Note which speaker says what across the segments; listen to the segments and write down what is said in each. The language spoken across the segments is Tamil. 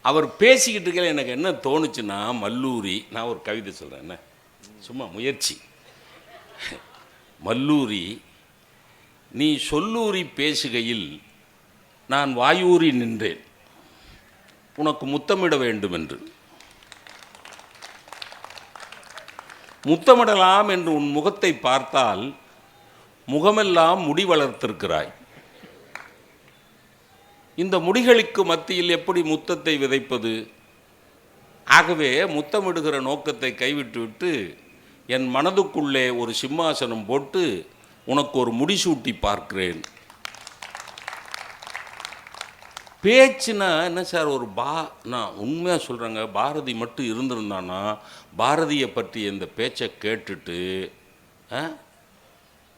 Speaker 1: அவர் பேசிக்கிட்டு இருக்க எனக்கு என்ன தோணுச்சுன்னா, மல்லூரி, நான் ஒரு கவிதை சொல்கிறேன், என்ன சும்மா முயற்சி. மல்லூரி, நீ சொல்லூரி பேசுகையில் நான் வாயூரி நின்றேன் உனக்கு முத்தமிட வேண்டும் என்று. முத்தமிடலாம் என்று உன் முகத்தை பார்த்தால் முகமெல்லாம் முடி வளர்த்திருக்கிறாய். இந்த முடிகளுக்கு மத்தியில் எப்படி முத்தத்தை விதைப்பது? ஆகவே முத்தமிடுகிற நோக்கத்தை கைவிட்டுவிட்டு என் மனதுக்குள்ளே ஒரு சிம்மாசனம் போட்டு உனக்கு ஒரு முடிசூட்டி பார்க்கிறேன். பேச்சுனா என்ன சார், ஒரு நான் உண்மையாக சொல்கிறேங்க, பாரதி மட்டும் இருந்திருந்தானா பாரதியை பற்றி இந்த பேச்சை கேட்டுட்டு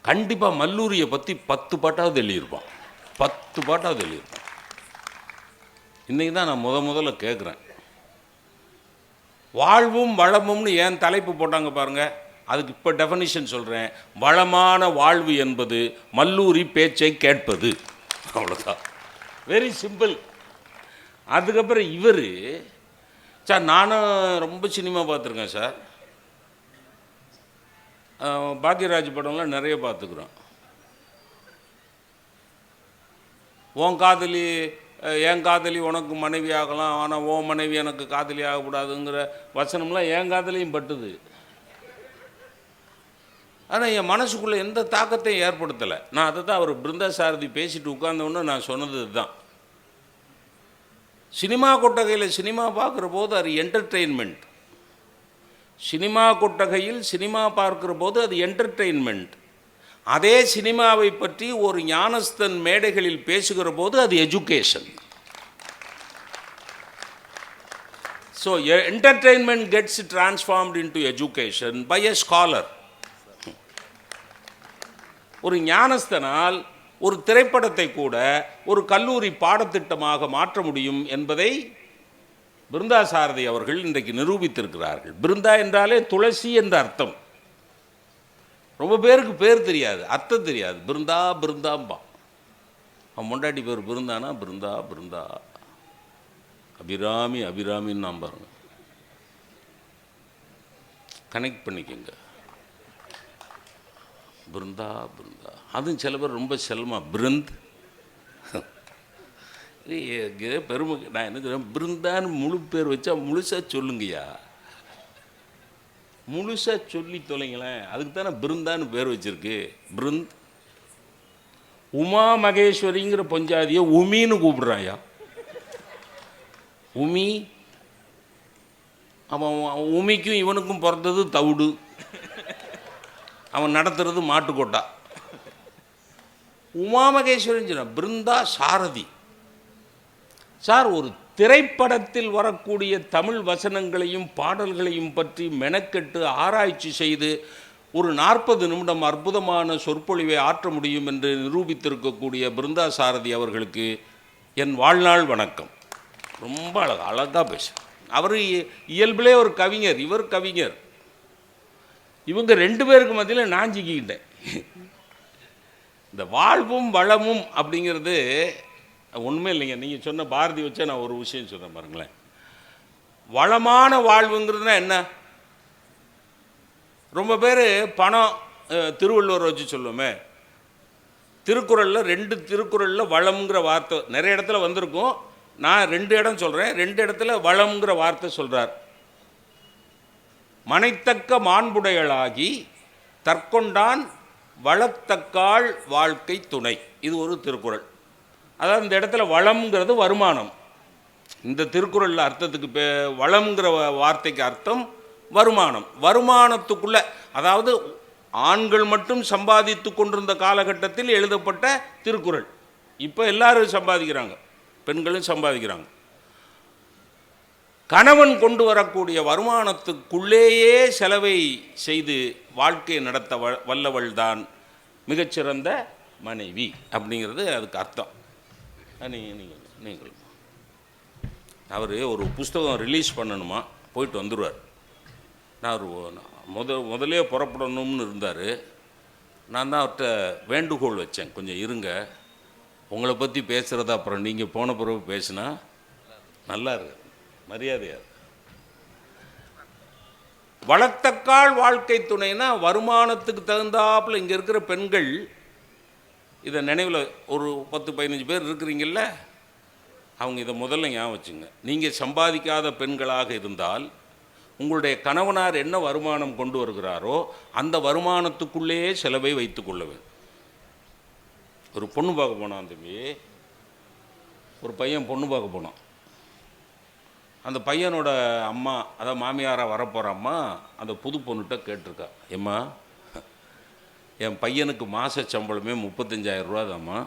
Speaker 1: கண்டிப்பாக மல்லூரியை பற்றி 10 பாட்டாவது எழுதியிருப்பான். 10 பாட்டாவது எழுதியிருப்பான். இன்றைக்கி தான் நான் முதல்ல கேட்குறேன். வாழ்வும் வளமும்னு ஏன் தலைப்பு போட்டாங்க பாருங்கள். அதுக்கு இப்போ டெஃபனிஷன் சொல்கிறேன். வளமான வாழ்வு என்பது மல்லூரி பேச்சை கேட்பது. அவ்வளோதான், வெரி சிம்பிள். அதுக்கப்புறம் இவர் சார், நானும் ரொம்ப சினிமா பார்த்துருக்கேன் சார். பாக்யராஜ் படம்லாம் நிறைய பார்த்துக்குறோம். உன் காதலி என் காதலி உனக்கு மனைவி ஆகலாம், ஆனால் உன் மனைவி எனக்கு காதலி ஆகக்கூடாதுங்கிற வசனம்லாம் என் காதலியும் பட்டுது. ஆனால் என் மனசுக்குள்ளே எந்த தாக்கத்தையும் ஏற்படுத்தலை. நான் அதை தான் அவர் பிருந்தா சாரதி பேசிட்டு உட்கார்ந்தோன்னு நான் சொன்னது தான். சினிமா கொட்டகையில் சினிமா பார்க்குற போது அது என்டர்டெயின்மெண்ட். சினிமா கொட்டகையில் சினிமா பார்க்குற போது அது என்டர்டெயின்மெண்ட். அதே சினிமாவை பற்றி ஒரு ஞானஸ்தன் மேடைகளில் பேசுகிற போது அது education. So entertainment gets transformed into education by a scholar. ஒரு ஞானஸ்தனால் ஒரு திரைப்படத்தை கூட ஒரு கல்லூரி பாடத்திட்டமாக மாற்ற முடியும் என்பதை பிருந்தா சாரதி அவர்கள் இன்றைக்கு நிரூபித்திருக்கிறார்கள். பிருந்தா என்றாலே துளசி என்ற அர்த்தம். ரொம்ப பேருக்கு பேர் தெரியாது, அர்த்தம் தெரியாது. பிருந்தா பிருந்தாம்பா. அவன் முண்டாட்டி பேர் பிருந்தானா பிருந்தா பிருந்தா, அபிராமி அபிராமின்னு நான் பாருங்க. கனெக்ட் பண்ணிக்கங்க. பிருந்தா பிருந்தா. அதுவும் சில பேர் ரொம்ப செல்லமா பிருந்த். பெருமை. நான் என்ன சொல்கிறேன், பிருந்தான்னு முழு பேர் வச்சா முழுசாக சொல்லுங்கய்யா, முழுசாக சொல்லி தொலைங்களேன். அதுக்கு தானே பிருந்தான்னு பேர் வச்சிருக்கு. பிருந்த். உமா மகேஸ்வரிங்கிற பஞ்சாதியை உமின்னு கூப்பிடுறாயா. உமி. அவன் உமிக்கும் இவனுக்கும் பிறந்தது தவிடு, அவன் நடத்துறது மாட்டுக்கோட்டா. உமா மகேஸ்வரன் சொன்ன பிருந்தா சாரதி. சார், ஒரு திரைப்படத்தில் வரக்கூடிய தமிழ் வசனங்களையும் பாடல்களையும் பற்றி மெனக்கெட்டு ஆராய்ச்சி செய்து ஒரு 40 நிமிடம் அற்புதமான சொற்பொழிவை ஆற்ற முடியும் என்று நிரூபித்திருக்கக்கூடிய பிருந்தா சாரதி அவர்களுக்கு என் வாழ்நாள் வணக்கம். ரொம்ப அழகாக பேச. அவர் இயல்பிலே ஒரு கவிஞர், இவர் கவிஞர். இவங்க 2 பேருக்கு மத்தியில் நான் சிக்கிக்கிட்டேன். இந்த வாழ்வும் வளமும் அப்படிங்கிறது ஒன்றுமே இல்லைங்க. நீங்கள் சொன்ன பாரதி வச்சா நான் ஒரு விஷயம் சொல்கிறேன் பாருங்களேன். வளமான வாழ்வுங்கிறதுனா என்ன? ரொம்ப பேர் பணம், திருவள்ளுவர் வச்சு சொல்லுவோமே, திருக்குறளில் 2 திருக்குறளில் வளம்ங்கிற வார்த்தை நிறைய இடத்துல வந்திருக்கும். நான் 2 இடம் சொல்கிறேன். 2 இடத்துல வளம்ங்கிற வார்த்தை சொல்கிறார். மனைத்தக்க மாண்புடையளாகி தற்கொண்டான் வளத்தக்காள் வாழ்க்கை துணை. இது ஒரு திருக்குறள். அதாவது இந்த இடத்துல வளம்ங்கிறது வருமானம். இந்த திருக்குறளில் அர்த்தத்துக்கு வளம்ங்கிற வார்த்தைக்கு அர்த்தம் வருமானம். வருமானத்துக்குள்ள, அதாவது ஆண்கள் மட்டும் சம்பாதித்து கொண்டிருந்த காலகட்டத்தில் எழுதப்பட்ட திருக்குறள். இப்போ எல்லாரும் சம்பாதிக்கிறாங்க, பெண்களும் சம்பாதிக்கிறாங்க. கணவன் கொண்டு வரக்கூடிய வருமானத்துக்குள்ளேயே செலவை செய்து வாழ்க்கையை நடத்த வல்லவள் தான் மிகச்சிறந்த மனைவி அப்படிங்கிறது அதுக்கு அர்த்தம். நீங்கள் அவர் ஒரு புஸ்தகம் ரிலீஸ் பண்ணணுமா, போயிட்டு வந்துடுவார். நான் முதலே புறப்படணும்னு இருந்தார். நான் தான் அவர்கிட்ட வேண்டுகோள் வச்சேன், கொஞ்சம் இருங்க, உங்களை பற்றி பேசுகிறத அப்புறம் நீங்கள் போன பிறகு பேசுனா நல்லா இருக்கு. மரியாதையா. வளர்த்தக்கால் வாழ்க்கை துணைனா வருமானத்துக்கு தகுந்தாப்புல இங்கே இருக்கிற பெண்கள், இதை நினைவில் ஒரு 10-15 பேர் இருக்கிறீங்கள, அவங்க இதை முதல்ல ஞாபகம் வச்சுங்க. நீங்கள் சம்பாதிக்காத பெண்களாக இருந்தால் உங்களுடைய கணவனார் என்ன வருமானம் கொண்டு வருகிறாரோ அந்த வருமானத்துக்குள்ளேயே செலவை வைத்து கொள்ள வேண்டும். ஒரு பொண்ணு பார்க்க போனான் தம்பி, ஒரு பையன் பொண்ணு பார்க்க போனான். அந்த பையனோட அம்மா, அதாவது மாமியாராக வரப்போகிற அம்மா, அந்த புது பொண்ணுகிட்ட கேட்டிருக்கா, ஏம்மா என் பையனுக்கு மாத சம்பளமே 35,000 ரூபா தாம்மா,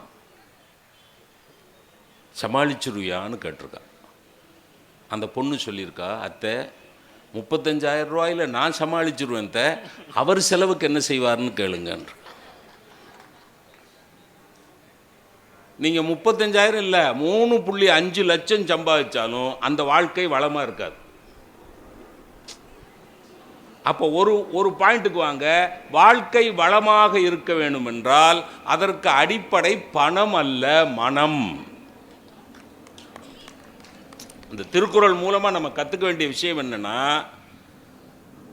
Speaker 1: சமாளிச்சிருவியான்னு கேட்டிருக்கா. அந்த பொண்ணு சொல்லியிருக்கா, அத்தை 35,000 ரூபாயில் நான் சமாளிச்சிருவேன், அவர் செலவுக்கு என்ன செய்வார்னு கேளுங்கன்ற. நீங்கள் 35,000 இல்லை 3.5 லட்சம் சம்பாதிச்சாலும் அந்த வாழ்க்கை வளமாக இருக்காது. அப்போ ஒரு பாயிண்ட்டுக்கு வாங்க. வாழ்க்கை வளமாக இருக்க வேண்டும் என்றால் அதற்கு அடிப்படை பணம் அல்ல, மனம். இந்த திருக்குறள் மூலமாக நம்ம கற்றுக்க வேண்டிய விஷயம் என்னென்னா,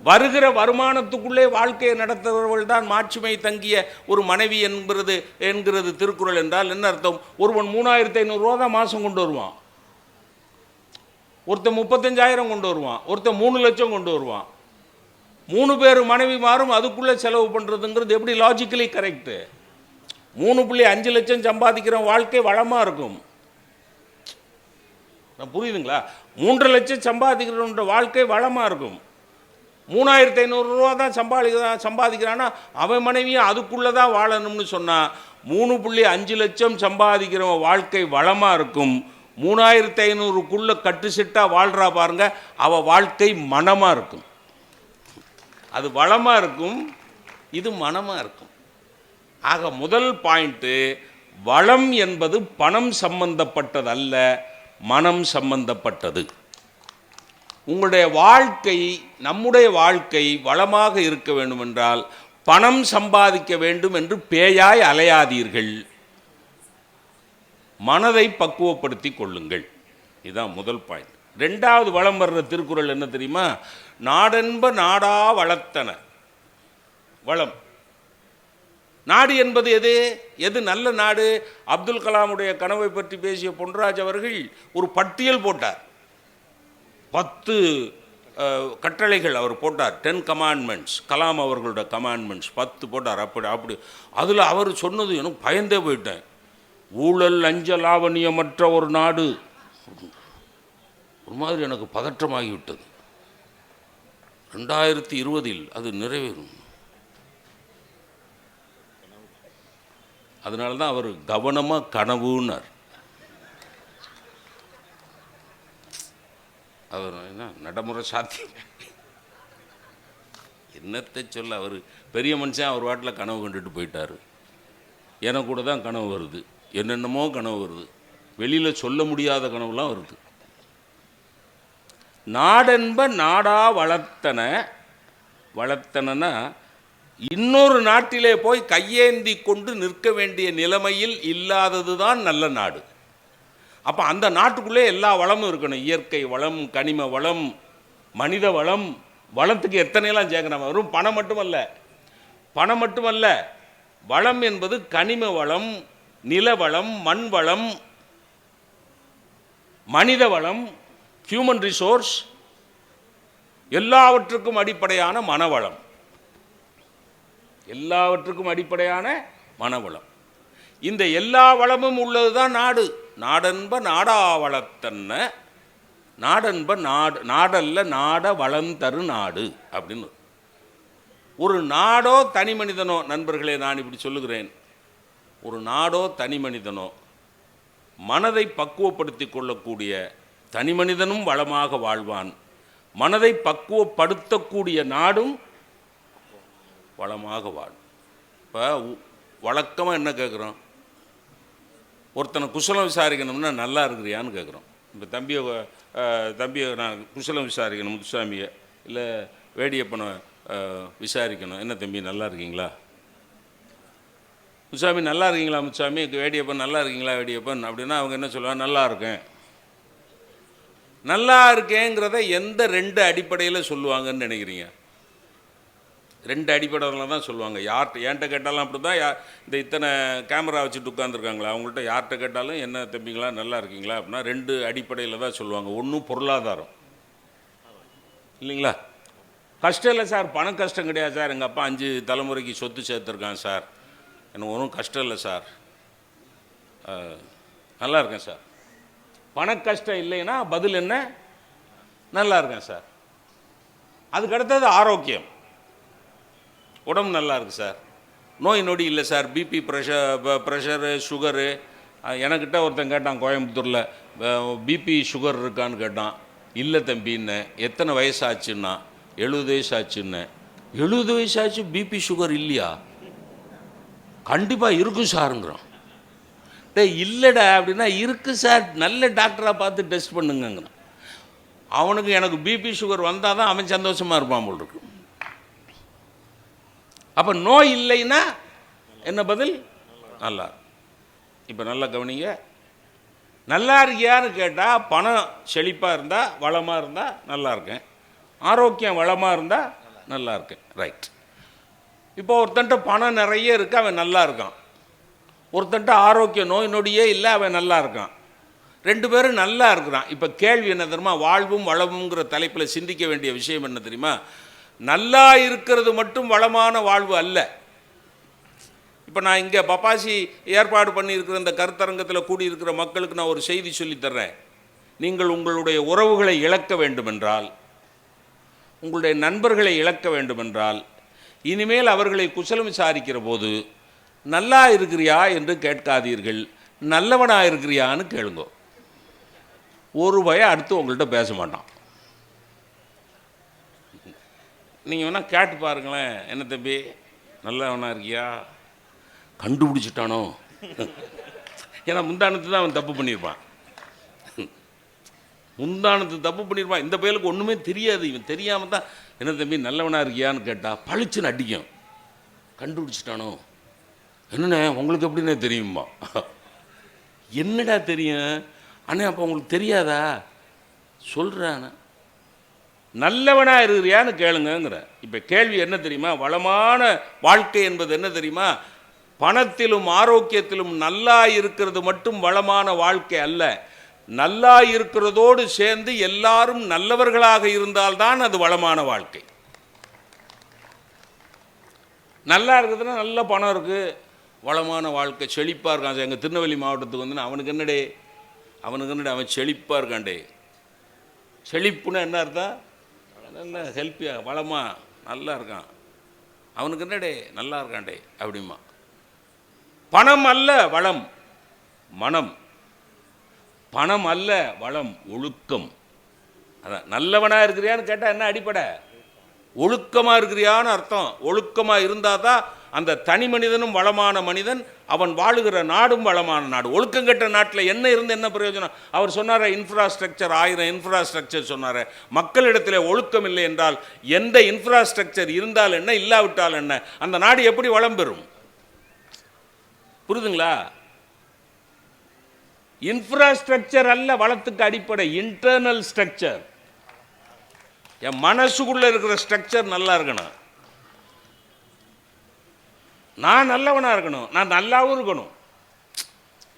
Speaker 1: வருகிற வருமானத்துக்குள்ளே வாழ்க்கையை நடத்துபவர்கள் தான் மாட்சிமை தங்கிய ஒரு மனைவி என்கிறது திருக்குறள். என்றால் என்ன அர்த்தம்? ஒருவன் 3,500 ரூபா தான் மாதம் கொண்டு வருவான், ஒருத்தன் 35,000 கொண்டு வருவான், ஒருத்தன் 3 லட்சம் கொண்டு வருவான். 3 பேர் மனைவி மாறும் அதுக்குள்ளே செலவு பண்ணுறதுங்கிறது எப்படி லாஜிக்கலி கரெக்டு? 3.5 லட்சம் சம்பாதிக்கிற வாழ்க்கை வளமாக இருக்கும். நான் புரியுதுங்களா? 3 லட்சம் சம்பாதிக்கிற வாழ்க்கை வளமாக இருக்கும். 3,500 ரூபா தான் சம்பாதிக்கிறான்னா அவன் மனைவியும் அதுக்குள்ளே தான் வாழணும்னு சொன்னால் 3.5 லட்சம் சம்பாதிக்கிறவன் வாழ்க்கை வளமாக இருக்கும். 3,500க்குள்ளே கட்டு சிட்டாக வாழ்கிறா பாருங்க, அவள் வாழ்க்கை மனமாக இருக்கும். அது வளமாக இருக்கும், இது மனமாக இருக்கும். ஆக முதல் பாயிண்ட்டு, வளம் என்பது பணம் சம்பந்தப்பட்டது அல்ல, மனம் சம்பந்தப்பட்டது. உங்களுடைய வாழ்க்கை, நம்முடைய வாழ்க்கை வளமாக இருக்க வேண்டும் என்றால் பணம் சம்பாதிக்க வேண்டும் என்று பேயாய் அலையாதீர்கள், மனதை பக்குவப்படுத்தி கொள்ளுங்கள். இதுதான் முதல் பாயிண்ட். ரெண்டாவது வளம் வர்ற திருக்குறள் என்ன தெரியுமா? நாடென்ப நாடா வளர்த்தன. வளம், நாடு என்பது எது நல்ல நாடு? அப்துல் கலாமுடைய கனவை பற்றி பேசிய பொன்ராஜ் அவர்கள் ஒரு பட்டியல் போட்டார். 10 கட்டளைகள் அவர் போட்டார். 10 கமாண்ட்மெண்ட்ஸ், கலாம் அவர்களோட கமாண்ட்மெண்ட்ஸ் 10 போட்டார். அப்படி அதில் அவர் சொன்னது எனக்கு பயந்தே போயிட்டேன். ஊழல் லஞ்ச லாவணியமற்ற ஒரு நாடு. ஒரு மாதிரி எனக்கு பதற்றமாகிவிட்டது. 2020 அது நிறைவேறும். அதனால தான் அவர் கவனமாக கனவுன்னார். அவர் என்ன நடைமுறை சாத்தியம் என்னத்தை சொல்ல, அவர் பெரிய மனுஷன், அவர் வாட்டில் கனவு கண்டுட்டு போயிட்டார். எனக்கு கூட தான் கனவு வருது, என்னென்னமோ கனவு வருது, வெளியில் சொல்ல முடியாத கனவுலாம் வருது. நாடென்ப நாடா வளர்த்தனா இன்னொரு நாட்டிலே போய் கையேந்தி கொண்டு நிற்க வேண்டிய நிலைமையில் இல்லாதது தான் நல்ல நாடு. அப்போ அந்த நாட்டுக்குள்ளே எல்லா வளமும் இருக்கணும். இயற்கை வளம், கனிம வளம், மனித வளம். வளத்துக்கு எத்தனையெல்லாம் சேர்க்கணும். வெறும் பணம் மட்டுமல்ல, வளம் என்பது கனிம வளம், நிலவளம், மண் வளம், மனித வளம், ஹியூமன் ரிசோர்ஸ், எல்லாவற்றுக்கும் அடிப்படையான மனவளம். எல்லாவற்றுக்கும் அடிப்படையான மனவளம். இந்த எல்லா வளமும் உள்ளது தான் நாடு. நாடென்ப நாடா வளர்த்தன்ன, நாடென்ப நாடல்ல நாட வளந்தரு நாடு அப்படின்னு. ஒரு நாடோ தனி மனிதனோ, நண்பர்களே நான் இப்படி சொல்லுகிறேன், ஒரு நாடோ தனி மனிதனோ மனதை பக்குவப்படுத்தி கொள்ளக்கூடிய தனி மனிதனும் வளமாக வாழ்வான். மனதை பக்குவப்படுத்தக்கூடிய நாடும் வளமாக வாழும். இப்போ வழக்கமாக என்ன கேட்குறோம்? ஒருத்தனை குசலம் விசாரிக்கணும்னா நல்லா இருக்கிறியான்னு கேட்குறோம். இப்போ தம்பியை நான் குசலம் விசாரிக்கணும், முத்துசாமியை இல்லை வேடியப்பனை விசாரிக்கணும். என்ன தம்பி நல்லா இருக்கீங்களா? முத்துசாமி நல்லா இருக்கீங்களா? முத்துசாமி வேடியப்பன் நல்லா இருக்கீங்களா? வேடியப்பன் அப்படின்னா அவங்க என்ன சொல்லுவாங்க? நல்லா இருக்கேன். நல்லா இருக்கேங்கிறத எந்த 2 அடிப்படையில் சொல்லுவாங்கன்னு நினைக்கிறீங்க? 2 அடிப்படையில் தான் சொல்லுவாங்க. யார்கிட்ட என்கிட்ட கேட்டாலும் அப்படி தான். இந்த இத்தனை கேமரா வச்சுட்டு உட்காந்துருக்காங்களா, அவங்கள்ட்ட யார்கிட்ட கேட்டாலும் என்ன தம்பிங்களா நல்லா இருக்கீங்களா அப்படின்னா 2 அடிப்படையில் தான் சொல்லுவாங்க. ஒன்றும் பொருளாதாரம் இல்லைங்களா, கஷ்டம் இல்லை சார், பண கஷ்டம் கிடையாது சார், எங்கள் அப்பா 5 தலைமுறைக்கு சொத்து சேர்த்துருக்கான் சார், எனக்கு ஒன்றும் கஷ்டம் இல்லை சார், நல்லா இருக்கேன் சார். பண கஷ்டம் இல்லைன்னா பதில் என்ன? நல்லா இருக்கேன் சார். அதுக்கு அடுத்தது ஆரோக்கியம், உடம்பு நல்லா இருக்குது சார், நோய் நொடி இல்லை சார், பிபி ப்ரெஷரு சுகரு. எனக்கிட்ட ஒருத்தன் கேட்டான் கோயம்புத்தூரில், பிபி சுகர் இருக்கான்னு கேட்டான். இல்லை தம்பின்னு. எத்தனை வயசாச்சுன்னா 70 வயசாச்சுன்னு. 70 வயசாச்சு பிபி சுகர் இல்லையா? கண்டிப்பாக இருக்கும் சாருங்கிறோம். இல்லைடா அப்படின்னா இருக்குது சார், நல்ல டாக்டராக பார்த்து டெஸ்ட் பண்ணுங்கிறான். அவனுக்கு எனக்கு பிபி சுகர் வந்தால் தான் அவன் சந்தோஷமாக இருப்பான் போல் இருக்கு. அப்போ நோய் இல்லைன்னா என்ன பதில்? நல்லா. இப்போ நல்லா கவனிங்க, நல்லா இருக்கியான்னு கேட்டால் பணம் செழிப்பாக இருந்தால் வளமாக இருந்தால் நல்லா இருக்கேன், ஆரோக்கியம் வளமாக இருந்தால் நல்லா இருக்கேன். ரைட். இப்போ ஒருத்தன்ட்ட பணம் நிறைய இருக்குது, அவன் நல்லா இருக்கான். ஒருத்தன்ட்ட ஆரோக்கியம் நோய் நொடியே இல்லை, அவன் நல்லா இருக்கான். 2 பேரும் நல்லா இருக்கிறான். இப்போ கேள்வி என்ன தெரியுமா? வாழ்வும் வளமுங்கிற தலைப்பில் சிந்திக்க வேண்டிய விஷயம் என்ன தெரியுமா? நல்லா இருக்கிறது மட்டும் வளமான வாழ்வு அல்ல. இப்போ நான் இங்கே பப்பாசி ஏற்பாடு பண்ணியிருக்கிற இந்த கருத்தரங்கத்தில் கூடியிருக்கிற மக்களுக்கு நான் ஒரு செய்தி சொல்லித்தர்றேன். நீங்கள் உங்களுடைய உறவுகளை இழக்க வேண்டுமென்றால், உங்களுடைய நண்பர்களை இழக்க வேண்டுமென்றால், இனிமேல் அவர்களை குசலம் விசாரிக்கிற போது நல்லா இருக்கிறியா என்று கேட்காதீர்கள், நல்லவனாக இருக்கிறியான்னு கேளுங்க. ஒரு பயம் அடுத்து உங்கள்கிட்ட பேச மாட்டான். நீங்கள் வேணால் கேட்டு பாருங்களேன், என்ன தம்பி நல்லவனாக இருக்கியா, கண்டுபிடிச்சிட்டானோ? ஏன்னா முந்தானத்து தான் அவன் தப்பு பண்ணியிருப்பான், முந்தானத்து தப்பு பண்ணியிருப்பான். இந்த பயலுக்கு ஒன்றுமே தெரியாது, இவன் தெரியாமல் தான் என்ன தம்பி நல்லவனாக இருக்கியான்னு கேட்டால் பளிச்சுன்னு அடிக்கும். கண்டுபிடிச்சிட்டானோ? என்னண்ணே உங்களுக்கு எப்படின்னே தெரியுமா? என்னடா தெரியும் அண்ணே? அப்போ உங்களுக்கு தெரியாதா? சொல்கிறான், நல்லவனாக இருக்கிறியான்னு கேளுங்கிற. இப்போ கேள்வி என்ன தெரியுமா? வளமான வாழ்க்கை என்பது என்ன தெரியுமா? பணத்திலும் ஆரோக்கியத்திலும் நல்லா இருக்கிறது மட்டும் வளமான வாழ்க்கை அல்ல. நல்லா இருக்கிறதோடு சேர்ந்து எல்லாரும் நல்லவர்களாக இருந்தால்தான் அது வளமான வாழ்க்கை. நல்லா இருக்குதுன்னா நல்ல பணம் இருக்குது, வளமான வாழ்க்கை, செழிப்பாக இருக்கான். எங்கள் திருநெல்வேலி மாவட்டத்துக்கு வந்து அவனுக்கு என்னடே அவன் செழிப்பாக இருக்காண்டே. செழிப்புன்னா என்ன அர்த்தம்? நல்ல ஹெல்ப்பியாக வளமாக நல்லா இருக்கான், அவனுக்கு என்னடே நல்லா இருக்காண்டே அப்படிமா. பணம் அல்ல வளம், மனம். பணம் அல்ல வளம், ஒழுக்கம். அதான் நல்லவனாக இருக்கிறியான்னு கேட்டால் என்ன அடிப்படை? ஒழுக்கமாக இருக்கிறியான்னு அர்த்தம். ஒழுக்கமாக இருந்தால் தான் அந்த தனி மனிதனும் வளமான மனிதன், அவன் வாழுகிற நாடும் வளமான நாடு. ஒழுக்கம் கெட்ட நாட்டில் என்ன இருந்து என்ன பிரயோஜனம்? அவர் சொன்னார் இன்ஃப்ராஸ்ட்ரக்சர், 1000 இன்ஃப்ராஸ்ட்ரக்சர் சொன்னார். மக்களிடத்தில் ஒழுக்கம் இல்லை என்றால் எந்த இன்ஃப்ராஸ்ட்ரக்சர் இருந்தால் என்ன, இல்லாவிட்டால் என்ன? அந்த நாடு எப்படி வளம் பெறும்? புரியுதுங்களா? இன்ஃப்ராஸ்ட்ரக்சர் அல்ல வளத்துக்கு அடிப்படை, இன்டர்னல் ஸ்ட்ரக்சர். என் மனசுக்குள்ளே இருக்கிற ஸ்ட்ரக்சர் நல்லா இருக்கணும். நான் நல்லவனாக இருக்கணும், நான் நல்லாவும் இருக்கணும்.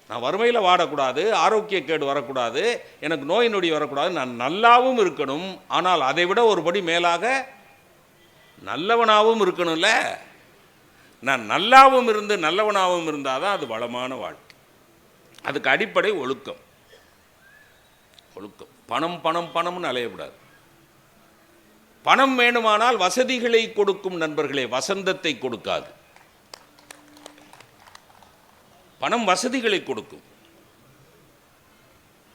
Speaker 1: நான் வறுமையில் வாடக்கூடாது, ஆரோக்கிய கேடு வரக்கூடாது, எனக்கு நோய் நொடி வரக்கூடாது, நான் நல்லாவும் இருக்கணும். ஆனால் அதை விட ஒரு படி மேலாக நல்லவனாகவும் இருக்கணும்ல. நான் நல்லாவும் இருந்து நல்லவனாகவும் இருந்தால் தான் அது வளமான வாழ்க்கை. அதுக்கு அடிப்படை ஒழுக்கம். ஒழுக்கம். பணம் பணம் பணம்னு அலையக்கூடாது. பணம் வேணுமானால் வசதிகளை கொடுக்கும் நண்பர்களே, வசந்தத்தை கொடுக்காது. பணம் வசதிகளை கொடுக்கும்.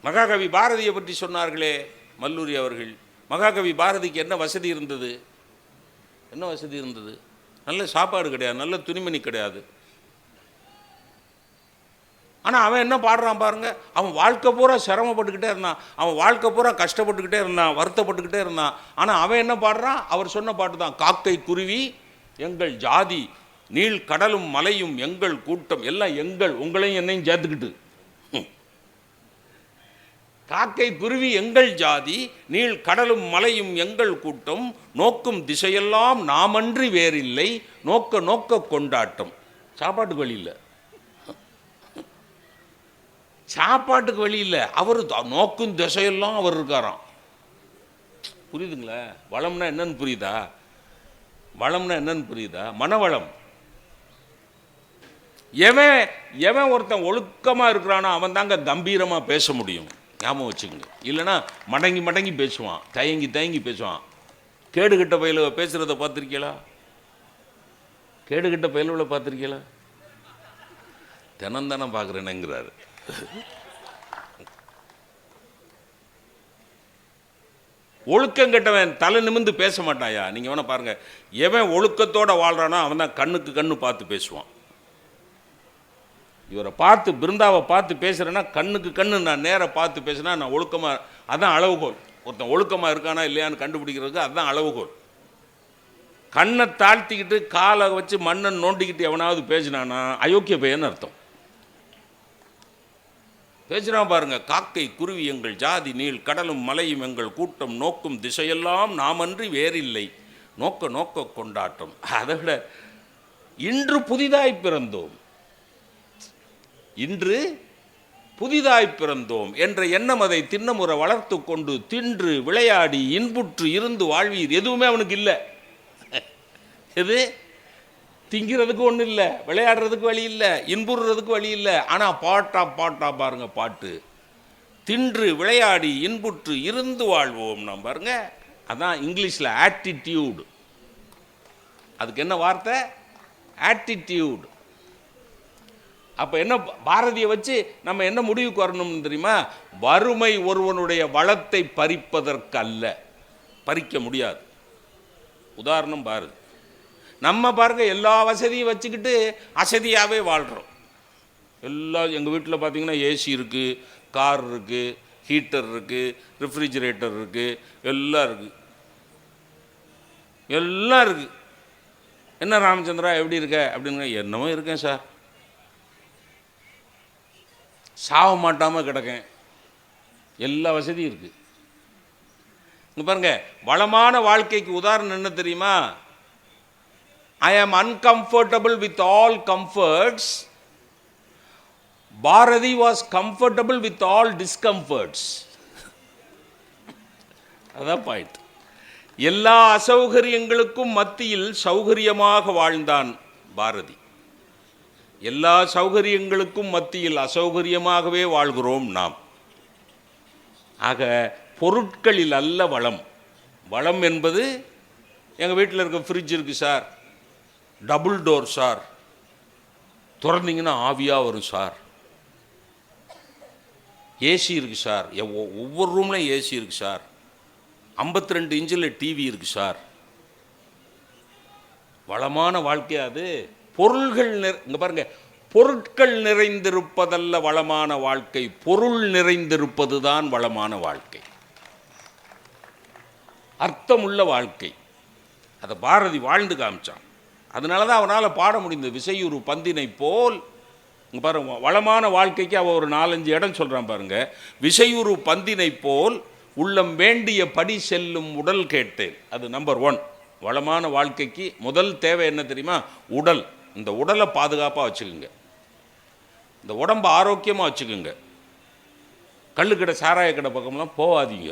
Speaker 1: மகாகவி பாரதியை பற்றி சொன்னார்களே மல்லூரி அவர்கள். மகாகவி பாரதிக்கு என்ன வசதி இருந்தது? என்ன வசதி இருந்தது? நல்ல சாப்பாடு கிடையாது, நல்ல துணிமணி கிடையாது. ஆனால் அவன் என்ன பாடுறான் பாருங்க. அவன் வாழ்க்கை பூரா சிரமப்பட்டுக்கிட்டே இருந்தான், அவன் வாழ்க்கை பூரா கஷ்டப்பட்டுக்கிட்டே இருந்தான், வருத்தப்பட்டுக்கிட்டே இருந்தான். ஆனால் அவன் என்ன பாடுறான்? அவர் சொன்ன பாட்டு தான். காக்கை குருவி எங்கள் ஜாதி, நீள் கடலும் மலையும் எங்கள் கூட்டம், எல்லாம் எங்கள், உங்களையும் என்னையும் சேர்த்துக்கிட்டு. காக்கை குருவி எங்கள் ஜாதி, நீள் கடலும் மலையும் எங்கள் கூட்டம், நோக்கும் திசையெல்லாம் நாமன்றி வேறில்லை, நோக்க நோக்க கொண்டாட்டம். சாப்பாட்டுக்கு வழி இல்லை, சாப்பாட்டுக்கு வழி இல்லை. அவர் நோக்கும் திசையெல்லாம் அவர் இருக்காராம். புரியுதுங்களா? வளம்னா என்னன்னு புரியுதா? வளம்னா என்னன்னு புரியுதா? மனவளம். எவன் எவன் ஒருத்தன் ஒழுக்கமாக இருக்கிறானோ அவன் தாங்க கம்பீரமாக பேச முடியும். ஞாபகம் வச்சுக்கோங்க. இல்லைன்னா மடங்கி மடங்கி பேசுவான், தயங்கி தயங்கி பேசுவான். கேடுகட்ட பயில பேசுகிறத பார்த்துருக்கீங்களா? கேடுகட்ட பயிலுள்ள பார்த்துருக்கீங்களா? தினந்தானே பார்க்குறேனுங்கிறாரு. ஒழுக்கம் கெட்டவன் தலை நிமிந்து பேச மாட்டாயா? நீங்கள் வேணா பாருங்க, எவன் ஒழுக்கத்தோடு வாழ்றானோ அவன் தான் கண்ணுக்கு கண்ணு பார்த்து பேசுவான். இவரை பார்த்து, பிருந்தாவை பார்த்து பேசுகிறேன்னா கண்ணுக்கு கண்ணு நான் நேராக பார்த்து பேசுனா நான் ஒழுக்கமாக, அதுதான் அளவுகோல். ஒருத்தன் ஒழுக்கமாக இருக்கானா இல்லையான்னு கண்டுபிடிக்கிறதுக்கு அதுதான் அளவுகோல். கண்ணை தாழ்த்திக்கிட்டு காலை வச்சு மண்ணை நோண்டிக்கிட்டு எவனாவது பேசினானா அயோக்கிய பையன்னு அர்த்தம். பேசுகிறான் பாருங்க, காக்கை குருவி எங்கள் ஜாதி, நீள் கடலும் மலையும் எங்கள் கூட்டம், நோக்கும் திசையெல்லாம் நாமன்றி வேறில்லை, நோக்க நோக்க கொண்டாட்டம். அதை விட இன்று புதிதாய் பிறந்தோம், இன்று புதிதாய் பிறந்தோம் என்ற எண்ணம் அதை திண்ணமுறை வளர்த்து கொண்டு தின்று விளையாடி இன்புற்று இருந்து வாழ்வீர். எதுவுமே அவனுக்கு இல்லை. எது? திங்கிறதுக்கு ஒன்றும் இல்லை, விளையாடுறதுக்கு வழி இல்லை, இன்புறதுக்கு வழி இல்லை. ஆனால் பாட்டா பாட்டா பாருங்க, பாட்டு. தின்று விளையாடி இன்புற்று இருந்து வாழ்வோம் நாம் பாருங்க. அதான் இங்கிலீஷில் ஆட்டிடியூடு. அதுக்கு என்ன வார்த்தை? ஆட்டிடியூடு. அப்போ என்ன, பாரதியை வச்சு நம்ம என்ன முடிவுக்கு வரணும்னு தெரியுமா? வறுமை ஒருவனுடைய வளத்தை பறிப்பதற்கு அல்ல, பறிக்க முடியாது. உதாரணம் பாரதி. நம்ம பாருங்க, எல்லா வசதியும் வச்சுக்கிட்டு அசதியாகவே வாழ்கிறோம். எல்லாம் எங்கள் வீட்டில் பார்த்தீங்கன்னா ஏசி இருக்குது, கார் இருக்குது, ஹீட்டர் இருக்குது, ரெஃப்ரிஜிரேட்டர் இருக்குது, எல்லாம் இருக்குது, எல்லாம் இருக்குது. என்ன ராமச்சந்திரா எப்படி இருக்க அப்படிங்க? என்னமோ இருக்கேன் சார், சாவ மாட்டாமல் கிடக்கேன், எல்லா வசதியும் இருக்குது. இங்கே பாருங்க, வளமான வாழ்க்கைக்கு உதாரணம் என்ன தெரியுமா? I am uncomfortable with all comforts. Bharati was comfortable with all discomforts. அதான் பாயிண்ட். எல்லா அசௌகரியங்களுக்கும் மத்தியில் சௌகரியமாக வாழ்ந்தான் பாரதி. எல்லா சௌகரியங்களுக்கும் மத்தியில் அசௌகரியமாகவே வாழ்கிறோம் நாம். ஆக பொருட்களில் அல்ல வளம். வளம் என்பது, எங்கள் வீட்டில் இருக்க ஃப்ரிட்ஜ் இருக்குது சார், டபுள் டோர் சார், திறந்தீங்கன்னா ஆவியாக வரும் சார். ஏசி இருக்குது சார், ஒவ்வொரு ரூம்லையும் ஏசி இருக்குது சார், 52 இன்ச்சில் டிவி இருக்குது சார். வளமான வாழ்க்கை அது. பொருள்கள் இங்கே பாருங்க, பொருட்கள் நிறைந்திருப்பதல்ல வளமான வாழ்க்கை, பொருள் நிறைந்திருப்பது தான் வளமான வாழ்க்கை, அர்த்தமுள்ள வாழ்க்கை. அதை பாரதி வாழ்ந்து காமிச்சான். அதனால தான் அவனால் பாட முடிந்தது. விசையுறு பந்தினை போல். இங்கே பாருங்க, வளமான வாழ்க்கைக்கு அவள் ஒரு 4-5 இடம் சொல்கிறான் பாருங்க. விசையுறு பந்தினை போல் உள்ளம் வேண்டிய படி செல்லும் உடல் கேட்டேன். அது நம்பர் 1. வளமான வாழ்க்கைக்கு முதல் தேவை என்ன தெரியுமா? உடல். இந்த உடலை பாதுகாப்பாக வச்சுக்கோங்க, இந்த உடம்பை ஆரோக்கியமாக வச்சுக்கோங்க. கள்ளுக்கடை சாராய கடை பக்கம்லாம் போகாதீங்க.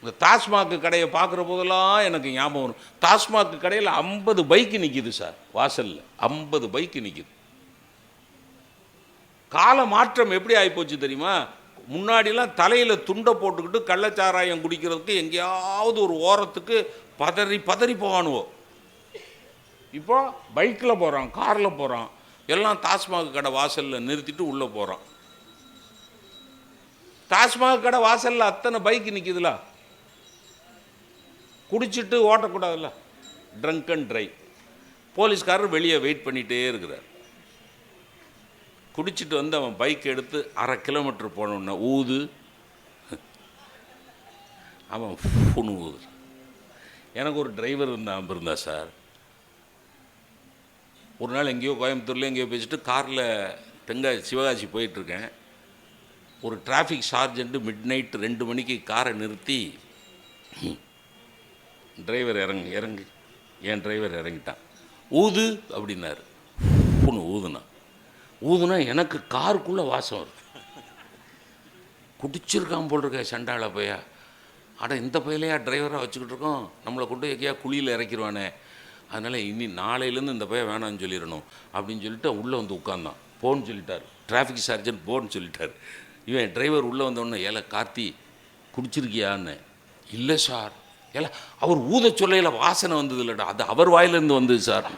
Speaker 1: இந்த டாஸ்மாக் கடையை பார்க்குற போதெல்லாம் எனக்கு ஞாபகம் வரும். டாஸ்மாக் கடையில் 50 பைக்கு நிற்கிது சார், வாசலில் 50 பைக்கு நிற்கிது. கால மாற்றம் எப்படி ஆகிப்போச்சு தெரியுமா? முன்னாடிலாம் தலையில் துண்டை போட்டுக்கிட்டு கள்ளச்சாராயம் குடிக்கிறதுக்கு எங்கேயாவது ஒரு ஓரத்துக்கு பதறி பதறி போகானுவோம். இப்போ பைக்கில் போகிறான், காரில் போகிறான், எல்லாம் டாஸ்மாக் கடை வாசலில் நிறுத்திட்டு உள்ளே போகிறான். டாஸ்மாக் கடை வாசலில் அத்தனை பைக்கு நிற்கிதுல, குடிச்சிட்டு ஓட்டக்கூடாதுல்ல, ட்ரங்க் அண்ட் ட்ரைவ். போலீஸ்காரர் வெளியே வெயிட் பண்ணிகிட்டே இருக்கிறார். குடிச்சிட்டு வந்து அவன் பைக் எடுத்து 1/2 கிலோமீட்டர் போனோன்னா ஊது, அவன் ஃபுன்னு ஊது. எனக்கு ஒரு டிரைவர் இருந்தா சார், ஒரு நாள் எங்கேயோ கோயம்புத்தூரில் எங்கேயோ பேசிட்டு காரில் சிவகாசி போயிட்டுருக்கேன். ஒரு டிராஃபிக் சார்ஜெண்ட்டு மிட் நைட் 2 மணிக்கு காரை நிறுத்தி, டிரைவர் இறங்கு என் டிரைவர் இறங்கிட்டான், ஊது அப்படின்னாரு. பொண்ணு ஊதுனா எனக்கு காருக்குள்ளே வாசம் வருது. குடிச்சிருக்கான் போல் இருக்க சண்டாள பையா. அட இந்த பையிலையா டிரைவராக வச்சுக்கிட்டு இருக்கோம், நம்மளை கொண்டு எங்கேயா குழியில் இறக்கிடுவானே, அதனால் இனி நாளையிலேருந்து இந்த பையன் வேணான்னு சொல்லிடணும் அப்படின்னு சொல்லிட்டு உள்ளே வந்து உட்காந்தான். போன்னு சொல்லிட்டார் டிராஃபிக் சார்ஜென்ட், போன்னு சொல்லிட்டார். இவன் டிரைவர் உள்ளே வந்தோடனே, ஏல கார்த்தி குடிச்சிருக்கியான்னு. இல்லை சார். ஏல அவர் ஊத சொல்லையில் வாசனை வந்தது இல்லைடா, அது அவர் வாயிலேருந்து வந்தது சார்.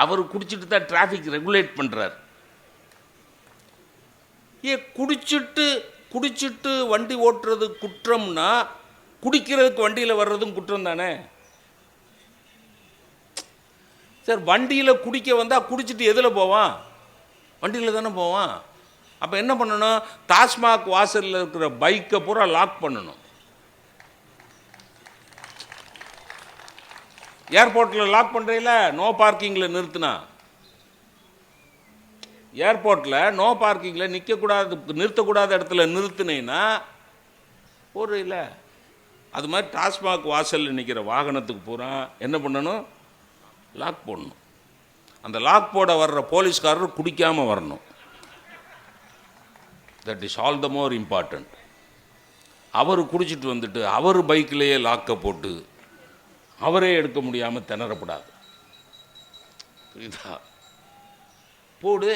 Speaker 1: அவர் குடிச்சிட்டு தான் டிராஃபிக் ரெகுலேட் பண்ணுறார். குடிச்சிட்டு வண்டி ஓட்டுறது குற்றம்னா குடிக்கிறதுக்கு வண்டியில் வர்றதும் குற்றம் தானே சார். வண்டியில் குடிக்க வந்தால் குடிச்சிட்டு எதில் போவான்? வண்டியில் தானே போவான். அப்போ என்ன பண்ணணும்? டாஸ்மாக் வாசலில் இருக்கிற பைக்கை பூரா லாக் பண்ணணும். ஏர்போர்ட்டில் லாக் பண்ணுறீங்கள, நோ பார்க்கிங்கில் நிறுத்தினா. ஏர்போர்ட்டில் நோ பார்க்கிங்கில் நிறுத்தக்கூடாத இடத்துல நிறுத்தினீங்கன்னா ஒரு இல்லை. அது மாதிரி டாஸ்மாக் வாசலில் நிற்கிற வாகனத்துக்கு பூரா என்ன பண்ணணும்? லாக் போடணும். அந்த லாக் போட வர்ற போலீஸ்காரர் குடிக்காமல் வரணும். That is all the more important. அவர் குடிச்சிட்டு வந்துட்டு அவர் பைக்கிலேயே லாக்கை போட்டு அவரே எடுக்க முடியாமல் திணறப்படாது. புரியுதா? போடு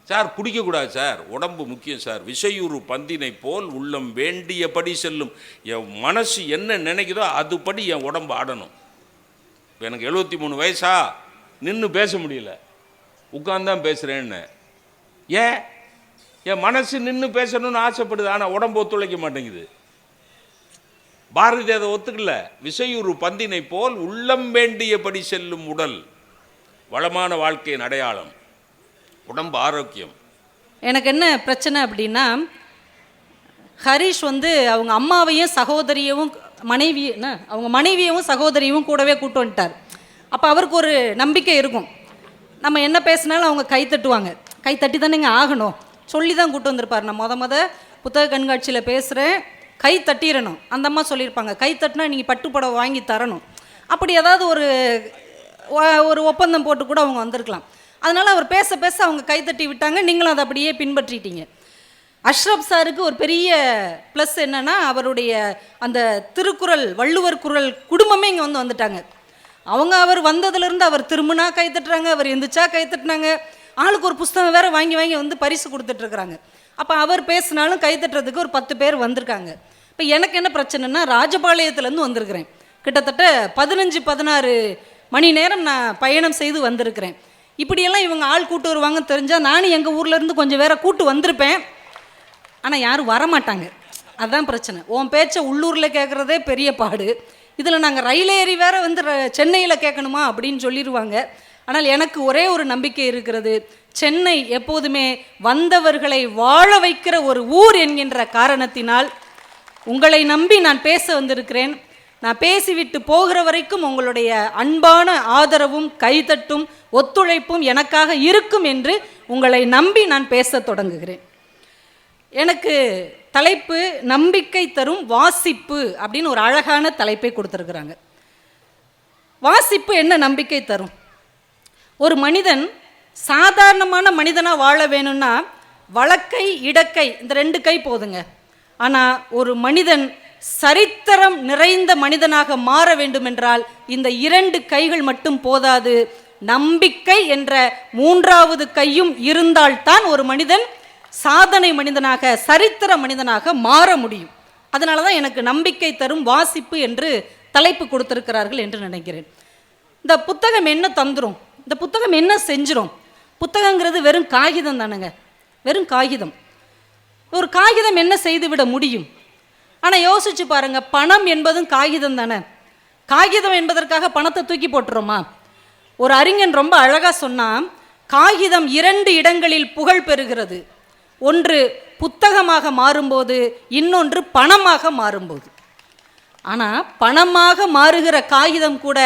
Speaker 1: சார், குடிக்கக்கூடாது சார், உடம்பு முக்கியம் சார். விஷயூறு பந்தினை போல் உள்ளம் வேண்டியபடி செல்லும். என் மனசு என்ன நினைக்குதோ அதுபடி என் உடம்பு ஆடணும். இப்போ எனக்கு 73 வயசா, நின்று பேச முடியல, உட்கார்ந்தான் பேசுகிறேன்னு. ஏன்? என் மனசு நின்று பேசணும்னு ஆசைப்படுது, ஆனால் உடம்பு ஒத்துழைக்க மாட்டேங்குது. பாரதி அதை ஒத்துக்கல. விஷயூறு பந்தினை போல் உள்ளம் வேண்டியபடி செல்லும் உடல் வளமான வாழ்க்கையின் அடையாளம், உடம்பு ஆரோக்கியம்.
Speaker 2: எனக்கு என்ன பிரச்சனை அப்படின்னா, ஹரிஷ் அவங்க அம்மாவையும் சகோதரியவும் அவங்க மனைவியவும் சகோதரியவும் கூடவே கூட்டு வந்துட்டார். அப்போ அவருக்கு ஒரு நம்பிக்கை இருக்கும், நம்ம என்ன பேசினாலும் அவங்க கை தட்டுவாங்க. கை தட்டி தானேங்க ஆகணும், சொல்லி தான் கூட்டு வந்திருப்பார். நான் முத புத்தக கண்காட்சியில் பேசுகிறேன், கை தட்டிடணும். அந்த அம்மா சொல்லியிருப்பாங்க, கை தட்டினா நீங்கள் பட்டுப்படவை வாங்கி தரணும். அப்படி ஏதாவது ஒரு ஒப்பந்தம் போட்டு கூட அவங்க வந்திருக்கலாம். அதனால் அவர் பேச பேச அவங்க கைத்தட்டி விட்டாங்க, நீங்களும் அதை அப்படியே பின்பற்றிட்டீங்க. அஷ்ரப் சாருக்கு ஒரு பெரிய ப்ளஸ் என்னென்னா, அவருடைய அந்த திருக்குறள் வள்ளுவர் குறள் குடும்பமே இங்கே வந்துட்டாங்க. அவர் வந்ததுலேருந்து அவர் திரும்பினா கைத்தட்டுறாங்க, அவர் எந்திரிச்சா கைத்தட்டினாங்க, ஆளுக்கு ஒரு புஸ்தகம் வேறு வாங்கி பரிசு கொடுத்துட்ருக்குறாங்க. அப்போ அவர் பேசினாலும் கைத்தட்டுறதுக்கு ஒரு 10 பேர் வந்திருக்காங்க. இப்போ எனக்கு என்ன பிரச்சனைனா, ராஜபாளையத்துலேருந்து வந்திருக்கிறேன். கிட்டத்தட்ட 15-16 மணி நேரம் நான் பயணம் செய்து வந்திருக்கிறேன். இப்படியெல்லாம் இவங்க ஆள் கூட்டு வருவாங்கன்னு தெரிஞ்சால் நானும் எங்கள் ஊர்லேருந்து கொஞ்சம் வேற கூட்டு வந்திருப்பேன். ஆனால் யாரும் வரமாட்டாங்க, அதுதான் பிரச்சனை. உன் பேச்சை உள்ளூரில் கேட்குறதே பெரிய பாடு, இதில் நாங்கள் ரயில் ஏறி வேற சென்னையில் கேட்கணுமா அப்படின்னு சொல்லிடுவாங்க. ஆனால் எனக்கு ஒரே ஒரு நம்பிக்கை இருக்கிறது, சென்னை எப்போதுமே வந்தவர்களை வாழ வைக்கிற ஒரு ஊர் என்கின்ற காரணத்தினால் உங்களை நம்பி நான் பேச வந்திருக்கிறேன். நான் பேசிவிட்டு போகிற வரைக்கும் உங்களுடைய அன்பான ஆதரவும் கைதட்டும் ஒத்துழைப்பும் எனக்காக இருக்கும் என்று உங்களை நம்பி நான் பேச தொடங்குகிறேன். எனக்கு தலைப்பு நம்பிக்கை தரும் வாசிப்பு அப்படின்னு ஒரு அழகான தலைப்பை கொடுத்துருக்குறாங்க. வாசிப்பு என்ன நம்பிக்கை தரும்? ஒரு மனிதன் சாதாரணமான மனிதனாக வாழ வேணும்னா வலக்கை இடக்கை இந்த 2 கை போதுங்க. ஆனால் ஒரு மனிதன் சரித்திரம் நிறைந்த மனிதனாக மாற வேண்டுமென்றால் இந்த 2 கைகள் மட்டும் போதாது, நம்பிக்கை என்ற 3வது கையும் இருந்தால்தான் ஒரு மனிதன் சாதனை மனிதனாக சரித்திர மனிதனாக மாற முடியும். அதனால தான் எனக்கு நம்பிக்கை தரும் வாசிப்பு என்று தலைப்பு கொடுத்திருக்கிறார்கள் என்று நினைக்கிறேன். இந்த புத்தகம் என்ன தந்துரும்? இந்த புத்தகம் என்ன செஞ்சிரும்? புத்தகங்கிறது வெறும் காகிதம் தானுங்க, வெறும் காகிதம். ஒரு காகிதம் என்ன செய்துவிட முடியும்? ஆனால் யோசிச்சு பாருங்க, பணம் என்பதும் காகிதம் தானே. காகிதம் என்பதற்காக பணத்தை தூக்கி போட்டுறோமா? ஒரு அறிஞன் ரொம்ப அழகாக சொன்னான், காகிதம் 2 இடங்களில் புகழ் பெறுகிறது. ஒன்று புத்தகமாக மாறும்போது, இன்னொன்று பணமாக மாறும்போது. ஆனால் பணமாக மாறுகிற காகிதம் கூட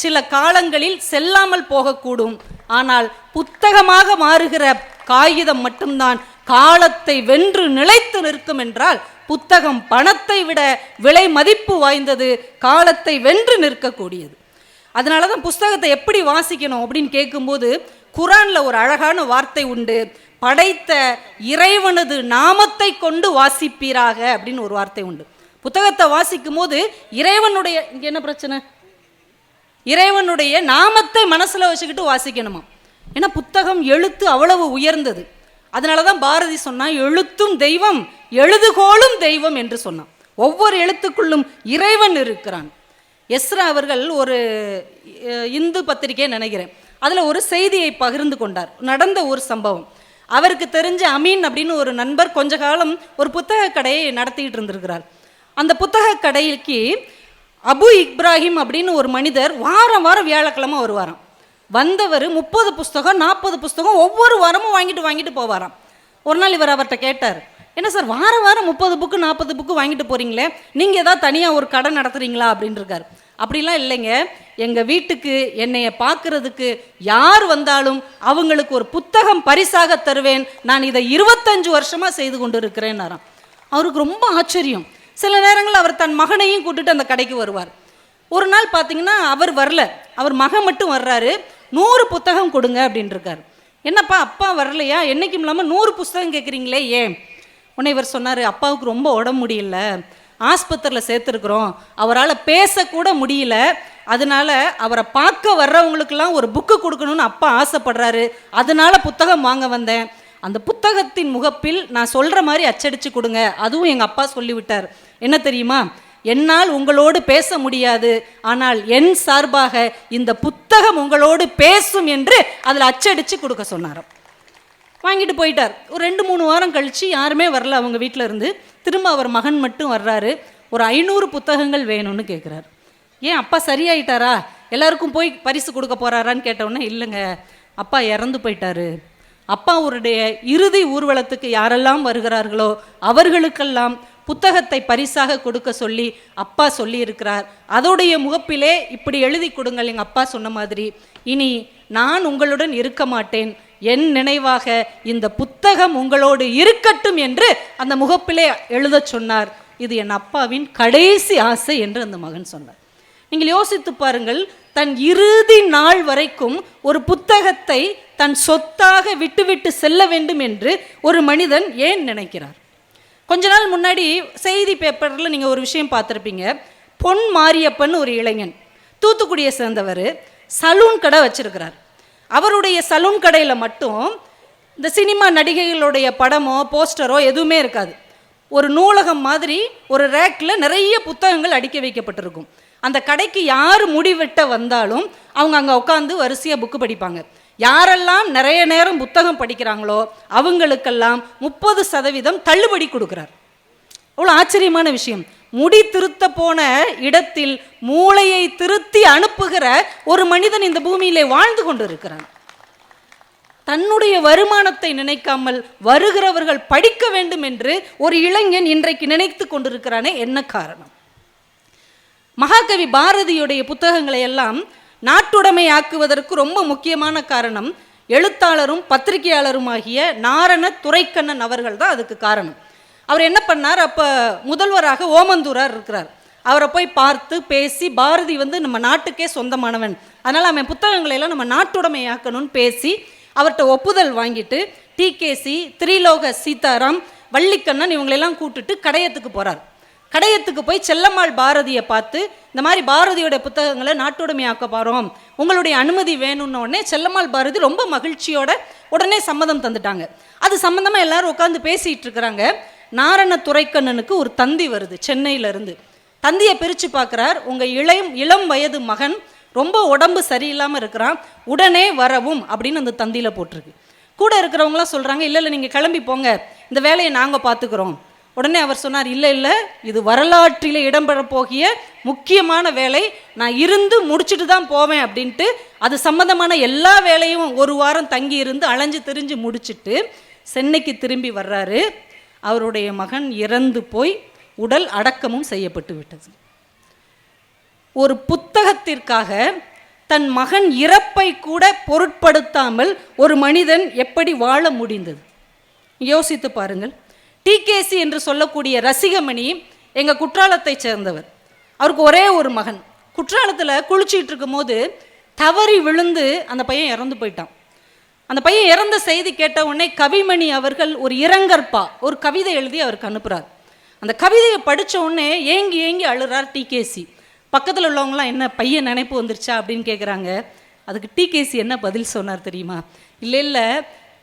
Speaker 2: சில காலங்களில் செல்லாமல் போகக்கூடும். ஆனால் புத்தகமாக மாறுகிற காகிதம் மட்டும்தான் காலத்தை வென்று நிலைத்து நிற்கும் என்றால் புத்தகம் பணத்தை விட விலை மதிப்பு வாய்ந்தது, காலத்தை வென்று நிற்கக்கூடியது. அதனால தான் புஸ்தகத்தை எப்படி வாசிக்கணும் அப்படின்னு கேட்கும்போது குரானில் ஒரு அழகான வார்த்தை உண்டு, படைத்த இறைவனது நாமத்தை கொண்டு வாசிப்பீராக அப்படின்னு ஒரு வார்த்தை உண்டு. புத்தகத்தை வாசிக்கும் போது இறைவனுடைய, இங்கே என்ன பிரச்சனை, இறைவனுடைய நாமத்தை மனசில் வச்சுக்கிட்டு வாசிக்கணுமா. ஏன்னா புத்தகம் எழுத்து அவ்வளவு உயர்ந்தது. அதனால தான் பாரதி சொன்னான், எழுத்தும் தெய்வம் எழுதுகோளும் தெய்வம் என்று சொன்னான். ஒவ்வொரு எழுத்துக்குள்ளும் இறைவன் இருக்கிறான். எஸ்ரா அவர்கள் ஒரு இந்து பத்திரிகை நினைக்கிறேன், அதில் ஒரு செய்தியை பகிர்ந்து கொண்டார். நடந்த ஒரு சம்பவம். அவருக்கு தெரிஞ்ச அமீன் அப்படின்னு ஒரு நண்பர் கொஞ்ச காலம் ஒரு புத்தக கடையை நடத்திக்கிட்டு இருந்திருக்கிறார். அந்த புத்தக கடைக்கு அபு இப்ராஹிம் அப்படின்னு ஒரு மனிதர் வாரம் வாரம் வியாழக்கிழமை வருவாராம். வந்தவர் 30 புஸ்தகம் 40 புஸ்தகம் ஒவ்வொரு வாரமும் வாங்கிட்டு போவாராம். ஒரு நாள் இவர் அவர்கிட்ட கேட்டார், என்ன சார் வாரம் வாரம் 30 புக்கு 40 புக்கு வாங்கிட்டு போகிறீங்களே, நீங்கள் ஏதாவது தனியாக ஒரு கடை நடத்துகிறீங்களா அப்படின்னு இருக்கார். அப்படிலாம் இல்லைங்க, எங்கள் வீட்டுக்கு என்னைய பார்க்குறதுக்கு யார் வந்தாலும் அவங்களுக்கு ஒரு புத்தகம் பரிசாக தருவேன், நான் இதை 25 வருஷமாக செய்து கொண்டு இருக்கிறேன்னாராம். அவருக்கு ரொம்ப ஆச்சரியம். சில நேரங்களில் அவர் தன் மகனையும் கூட்டிட்டு அந்த கடைக்கு வருவார். ஒரு நாள் பார்த்தீங்கன்னா அவர் வரல, அவர் மகன் மட்டும் வர்றாரு. 100 புத்தகம் கொடுங்க அப்படின்னு இருக்கார். என்னப்பா அப்பா வரலையா, என்னைக்கும் இல்லாமல் 100 புஸ்தகம் கேட்குறீங்களே ஏன்? உடனே இவர் சொன்னார், அப்பாவுக்கு ரொம்ப உடம்பு முடியல, ஆஸ்பத்திரியில் சேர்த்துருக்குறோம், அவரால் பேசக்கூட முடியல, அதனால அவரை பார்க்க வர்றவங்களுக்கெல்லாம் ஒரு புக்கு கொடுக்கணும்னு அப்பா ஆசைப்படுறாரு, அதனால புத்தகம் வாங்க வந்தேன். அந்த புத்தகத்தின் முகப்பில் நான் சொல்கிற மாதிரி அச்சடித்து கொடுங்க. அதுவும் எங்கள் அப்பா சொல்லிவிட்டார், என்ன தெரியுமா, என்னால் உங்களோடு பேச முடியாது, ஆனால் என் சார்பாக இந்த புத்தகம் உங்களோடு பேசும் என்று அதில் அச்சடித்து கொடுக்க சொன்னாராம். வாங்கிட்டு போயிட்டார். ஒரு 2-3 வாரம் கழித்து யாருமே வரல அவங்க வீட்டில் இருந்து. திரும்ப அவர் மகன் மட்டும் வர்றாரு. ஒரு 500 புத்தகங்கள் வேணும்னு கேட்குறாரு. ஏன் அப்பா சரியாயிட்டாரா, எல்லாருக்கும் போய் பரிசு கொடுக்க போகிறாரான்னு கேட்டவுடனே, இல்லைங்க அப்பா இறந்து போயிட்டாரு, அப்பாவுடைய இறுதி ஊர்வலத்துக்கு யாரெல்லாம் வருகிறார்களோ அவர்களுக்கெல்லாம் புத்தகத்தை பரிசாக கொடுக்க சொல்லி அப்பா சொல்லி இருக்கிறார். அதோடைய முகப்பிலே இப்படி எழுதி கொடுங்கள், எங்கள் அப்பா சொன்ன மாதிரி, இனி நான் உங்களுடன் இருக்க மாட்டேன், என் நினைவாக இந்த புத்தகம் உங்களோடு இருக்கட்டும் என்று அந்த முகப்பிலே எழுத சொன்னார். இது என் அப்பாவின் கடைசி ஆசை என்று அந்த மகன் சொன்னார். நீங்கள் யோசித்து பாருங்கள், தன் இறுதி நாள் வரைக்கும் ஒரு புத்தகத்தை தன் சொத்தாக விட்டுவிட்டு செல்ல வேண்டும் என்று ஒரு மனிதன் ஏன் நினைக்கிறார்? கொஞ்ச நாள் முன்னாடி செய்தி பேப்பரில் நீங்கள் ஒரு விஷயம் பார்த்துருப்பீங்க. பொன் மாரியப்பன் ஒரு இளைஞன், தூத்துக்குடியை சேர்ந்தவர், சலூன் கடை வச்சிருக்கிறார். அவருடைய சலூன் கடையில் மட்டும் இந்த சினிமா நடிகைகளுடைய படமோ போஸ்டரோ எதுவுமே இருக்காது. ஒரு நூலகம் மாதிரி ஒரு ரேக்கில் நிறைய புத்தகங்கள் அடுக்கி வைக்கப்பட்டிருக்கும். அந்த கடைக்கு யார் முடிவெட்ட வந்தாலும் அவங்க அங்கே உட்காந்து வரிசையாக புக்கு படிப்பாங்க. யாரெல்லாம் நிறைய நேரம் புத்தகம் படிக்கிறாங்களோ அவங்களுக்கெல்லாம் 30% தள்ளுபடி கொடுக்குறார். அவ்வளோ ஆச்சரியமான விஷயம். முடி திருத்த போன இடத்தில் மூளையை திருத்தி அனுப்புகிற ஒரு மனிதன் இந்த பூமியிலே வாழ்ந்து கொண்டு இருக்கிறான். தன்னுடைய வருமானத்தை நினைக்காமல் வருகிறவர்கள் படிக்க வேண்டும் என்று ஒரு இளைஞன் இன்றைக்கு நினைத்து கொண்டிருக்கிறானே, என்ன காரணம்? மகாகவி பாரதியுடைய புத்தகங்களை எல்லாம் நாட்டுடைமை ஆக்குவதற்கு ரொம்ப முக்கியமான காரணம் எழுத்தாளரும் பத்திரிகையாளருமாகிய நாரண துரைக்கண்ணன் அவர்கள் தான் அதுக்கு காரணம். அவர் என்ன பண்ணார், அப்போ முதல்வராக ஓமந்தூரார் இருக்கிறார். அவரை போய் பார்த்து பேசி, பாரதி நம்ம நாட்டுக்கே சொந்தமானவன், அதனால் அவன் புத்தகங்களை எல்லாம் நம்ம நாட்டுடைமை ஆக்கணும்னு பேசி அவர்கிட்ட ஒப்புதல் வாங்கிட்டு டிகேசி, திரிலோக சீதாராம், வள்ளிக்கண்ணன் இவங்களெல்லாம் கூட்டுட்டு கடையத்துக்கு போகிறார். கடையத்துக்கு போய் செல்லம்மாள் பாரதியை பார்த்து, இந்த மாதிரி பாரதியோட புத்தகங்களை நாட்டுடைமையாக்க போகிறோம், உங்களுடைய அனுமதி வேணும்னு உடனே செல்லம்மாள் பாரதி ரொம்ப மகிழ்ச்சியோட உடனே சம்மதம் தந்துட்டாங்க. அது சம்மந்தமாக எல்லாரும் உட்காந்து பேசிகிட்டு இருக்கிறாங்க. நாரண துரைக்கண்ணனுக்கு ஒரு தந்தி வருது சென்னையிலேருந்து. தந்தியை பிரித்து பார்க்குறார். உங்கள் இளம் வயது மகன் ரொம்ப உடம்பு சரியில்லாமல் இருக்கிறான், உடனே வரவும் அப்படின்னு அந்த தந்தியில் போட்டிருக்கு. கூட இருக்கிறவங்களாம் சொல்கிறாங்க, இல்லை நீங்கள் கிளம்பி போங்க, இந்த வேலையை நாங்கள் பார்த்துக்குறோம். உடனே அவர் சொன்னார், இல்லை இது வரலாற்றில் இடம்பெற போகிய முக்கியமான வேலை, நான் இருந்து முடிச்சுட்டு தான் போவேன் அப்படின்ட்டு அது சம்மந்தமான எல்லா வேலையும் ஒரு வாரம் தங்கி இருந்து அலைஞ்சு திரிஞ்சு முடிச்சுட்டு சென்னைக்கு திரும்பி வர்றாரு. அவருடைய மகன் இறந்து போய் உடல் அடக்கமும் செய்யப்பட்டு விட்டது. ஒரு புத்தகத்திற்காக தன் மகன் இறப்பை கூட பொருட்படுத்தாமல் ஒரு மனிதன் எப்படி வாழ முடிந்தது? யோசித்து பாருங்கள். டிகேசி என்று சொல்லக்கூடிய ரசிகமணி எங்கள் குற்றாலத்தை சேர்ந்தவர். அவருக்கு ஒரே ஒரு மகன். குற்றாலத்தில் குளிச்சிட்டு இருக்கும் போது தவறி விழுந்து அந்த பையன் இறந்து போயிட்டான். அந்த பையன் இறந்த செய்தி கேட்ட உடனே கவிமணி அவர்கள் ஒரு இரங்கற்பா ஒரு கவிதை எழுதி அவருக்கு அனுப்புகிறார். அந்த கவிதையை படித்த உடனே ஏங்கி ஏங்கி அழுறார் டிகேசி. பக்கத்தில் உள்ளவங்களாம் என்ன பையன் நினைப்பு வந்துருச்சா அப்படின்னு கேட்குறாங்க. அதுக்கு டிகேசி என்ன பதில் சொன்னார் தெரியுமா? இல்லை இல்லை,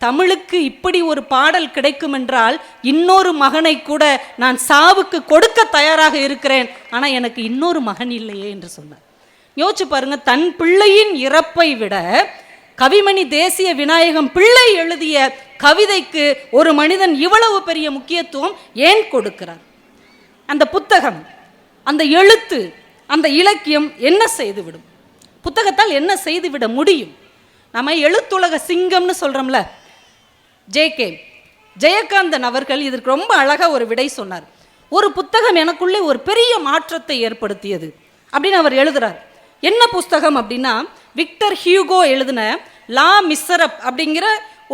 Speaker 2: தமிழுக்கு இப்படி ஒரு பாடல் கிடைக்கும் என்றால் இன்னொரு மகனை கூட நான் சாவுக்கு கொடுக்க தயாராக இருக்கிறேன், ஆனால் எனக்கு இன்னொரு மகன் இல்லையே என்று சொன்னார். யோசிச்சு பாருங்க, தன் பிள்ளையின் இறப்பை விட கவிமணி தேசிய விநாயகம் பிள்ளை எழுதிய கவிதைக்கு ஒரு மனிதன் இவ்வளவு பெரிய முக்கியத்துவம் ஏன் கொடுக்கிறார்? அந்த புத்தகம், அந்த எழுத்து, அந்த இலக்கியம் என்ன செய்துவிடும்? புத்தகத்தால் என்ன செய்துவிட முடியும்? நம்ம எழுத்துலக சிங்கம்னு சொல்கிறோம்ல, ஜே.கே. ஜெயகாந்தன் அவர்கள் இதற்கு ரொம்ப அழகாக ஒரு விடை சொன்னார். ஒரு புத்தகம் எனக்குள்ளே ஒரு பெரிய மாற்றத்தை ஏற்படுத்தியது அப்படின்னு அவர் எழுதுகிறார். என்ன புஸ்தகம் அப்படின்னா, விக்டர் ஹியூகோ எழுதின லா மிசரப் அப்படிங்கிற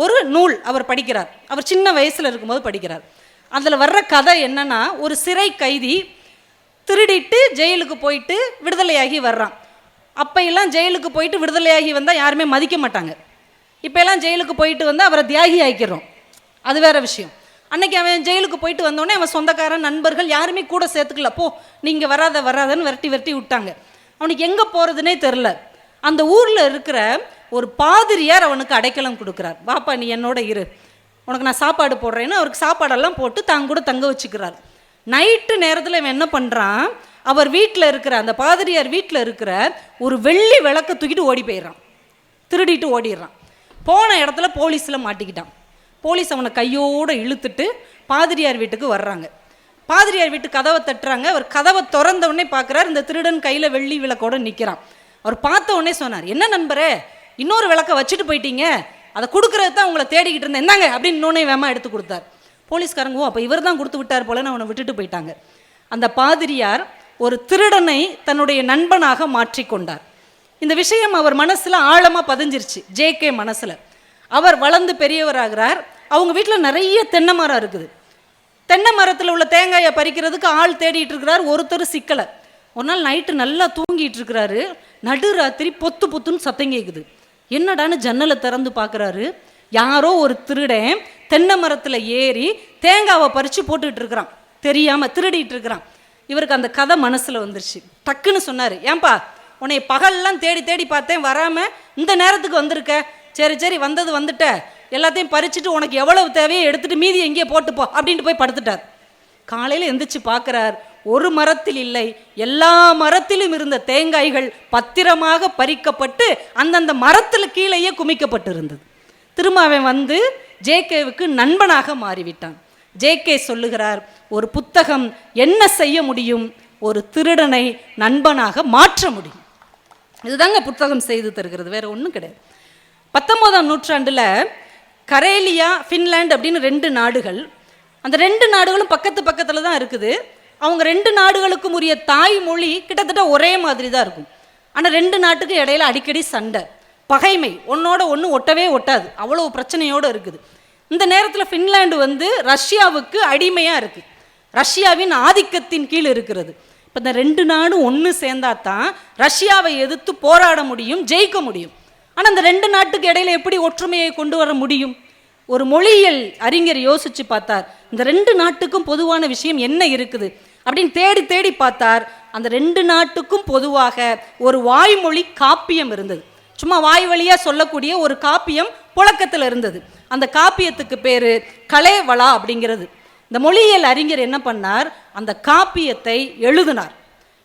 Speaker 2: ஒரு நூல் அவர் படிக்கிறார். அவர் சின்ன வயசில் இருக்கும்போது படிக்கிறார். அதில் வர்ற கதை என்னன்னா, ஒரு சிறை கைதி திருடிட்டு ஜெயிலுக்கு போயிட்டு விடுதலையாகி வர்றான். அப்போ எல்லாம் ஜெயிலுக்கு போயிட்டு விடுதலையாகி வந்தால் யாருமே மதிக்க மாட்டாங்க. இப்போ எல்லாம் ஜெயிலுக்கு போயிட்டு வந்து அவரை தியாகி ஆக்கிடுறோம், அது வேற விஷயம். அன்னைக்கு அவன் ஜெயிலுக்கு போயிட்டு வந்தோடனே அவன் சொந்தக்காரன் நண்பர்கள் யாருமே கூட சேர்த்துக்கல. போ நீங்கள் வராதன்னு விரட்டி விட்டாங்க. அவனுக்கு எங்கே போகிறதுனே தெரில. அந்த ஊரில் இருக்கிற ஒரு பாதிரியார் அவனுக்கு அடைக்கலம் கொடுக்குறார். வாப்பா நீ என்னோட இரு, உனக்கு நான் சாப்பாடு போடுறேன்னு அவருக்கு சாப்பாடெல்லாம் போட்டு தாங்க கூட தங்க வச்சுக்கிறார். நைட்டு நேரத்தில் இவன் என்ன பண்ணுறான், அவர் வீட்டில் இருக்கிற அந்த பாதிரியார் வீட்டில் இருக்கிற ஒரு வெள்ளி விளக்க தூக்கிட்டு ஓடி போயிடுறான், திருடிட்டு ஓடிடுறான். போன இடத்துல போலீஸில் மாட்டிக்கிட்டான். போலீஸ் அவனை கையோடு இழுத்துட்டு பாதிரியார் வீட்டுக்கு வர்றாங்க. பாதிரியார் வீட்டு கதவை தட்டுறாங்க. அவர் கதவை திறந்த உடனே பார்க்குறாரு, இந்த திருடன் கையில் வெள்ளி விளக்கோடு நிற்கிறான். அவர் பார்த்த உடனே சொன்னார், என்ன நண்பரே இன்னொரு விளக்க வச்சுட்டு போயிட்டீங்க, அதை கொடுக்குறது தான் உங்களை தேடிக்கிட்டு இருந்தேன், என்னங்க அப்படின்னு இன்னொன்னே வேமா எடுத்து கொடுத்தார். போலீஸ்காரங்க, ஓ அப்போ இவர் தான் கொடுத்து விட்டார் போலன்னு அவனை விட்டுட்டு போயிட்டாங்க. அந்த பாதிரியார் ஒரு திருடனை தன்னுடைய நண்பனாக மாற்றிக்கொண்டார். இந்த விஷயம் அவர் மனசில் ஆழமாக பதிஞ்சிருச்சு, ஜே.கே. மனசில். அவர் வளர்ந்து பெரியவராகிறார். அவங்க வீட்டில் நிறைய தென்னை மரம் இருக்குது. தென்னை மரத்தில் உள்ள தேங்காயை பறிக்கிறதுக்கு ஆள் தேடிட்டு இருக்கிறார். ஒருத்தர் சிக்கலை. ஒரு நாள் நைட்டு நல்லா தூங்கிட்டு இருக்கிறாரு. நடுராத்திரி பொத்து பொத்துன்னு சத்தம் கேட்குது. என்னடான்னு ஜன்னலை திறந்து பார்க்குறாரு. யாரோ ஒரு திருடன் தென்னை மரத்தில் ஏறி தேங்காவை பறித்து போட்டுக்கிட்டு இருக்கிறான், தெரியாமல் திருடிட்டு இருக்கிறான். இவருக்கு அந்த கதை மனசில் வந்துருச்சு. டக்குன்னு சொன்னார், ஏன்பா உன்னை பகல்லாம் தேடி தேடி பார்த்தேன், வராமல் இந்த நேரத்துக்கு வந்திருக்க. சரி வந்தது வந்துட்ட, எல்லாத்தையும் பறிச்சுட்டு உனக்கு எவ்வளவு தேவையோ எடுத்துகிட்டு மீதி எங்கேயே போட்டுப்போ அப்படின்ட்டு போய் படுத்துட்டார். காலையில் எந்திரிச்சு பார்க்குறார், ஒரு மரத்தில் இல்லை, எல்லா மரத்திலும் இருந்த தேங்காய்கள் பத்திரமாக பறிக்கப்பட்டு அந்தந்த மரத்தில் கீழேயே குமிக்கப்பட்டு இருந்தது. திரும்ப அவன் வந்து ஜே.கே.வுக்கு நண்பனாக மாறிவிட்டான். ஜே.கே. சொல்லுகிறார், ஒரு புத்தகம் என்ன செய்ய முடியும்? ஒரு திருடனை நண்பனாக மாற்ற முடியும். இதுதாங்க புத்தகம் செய்து தருகிறது, வேற ஒன்றும் கிடையாது. 19ஆம் நூற்றாண்டில் கரேலியா, ஃபின்லாந்து அப்படின்னு 2 நாடுகள். அந்த 2 நாடுகளும் பக்கத்தில் தான் இருக்குது. அவங்க 2 நாடுகளுக்கும் உரிய தாய்மொழி கிட்டத்தட்ட ஒரே மாதிரி தான் இருக்கும். ஆனால் 2 நாட்டுக்கு இடையில அடிக்கடி சண்டை, பகைமை, ஒன்னோட ஒன்று ஒட்டவே ஒட்டாது, அவ்வளோ பிரச்சனையோடு இருக்குது. இந்த நேரத்தில் ஃபின்லாந்து வந்து ரஷ்யாவுக்கு அடிமையாக இருக்குது, ரஷ்யாவின் ஆதிக்கத்தின் கீழ் இருக்கிறது. இப்போ இந்த 2 நாடும் ஒன்று சேர்ந்தா தான் ரஷ்யாவை எதிர்த்து போராட முடியும், ஜெயிக்க முடியும். ஆனால் இந்த 2 நாட்டுக்கு இடையில எப்படி ஒற்றுமையை கொண்டு வர முடியும்? ஒரு மொழியியல் அறிஞர் யோசிச்சு பார்த்தார், இந்த 2 நாட்டுக்கும் பொதுவான விஷயம் என்ன இருக்குது அப்படின்னு தேடி தேடி பார்த்தார். அந்த 2 நாட்டுக்கும் பொதுவாக ஒரு வாய்மொழி காப்பியம் இருந்தது. சும்மா வாய் வழியாக சொல்லக்கூடிய ஒரு காப்பியம் புழக்கத்தில் இருந்தது. அந்த காப்பியத்துக்கு பேர் கலேவலா அப்படிங்கிறது. இந்த மொழியியல் அறிஞர் என்ன பண்ணார், அந்த காப்பியத்தை எழுதினார்,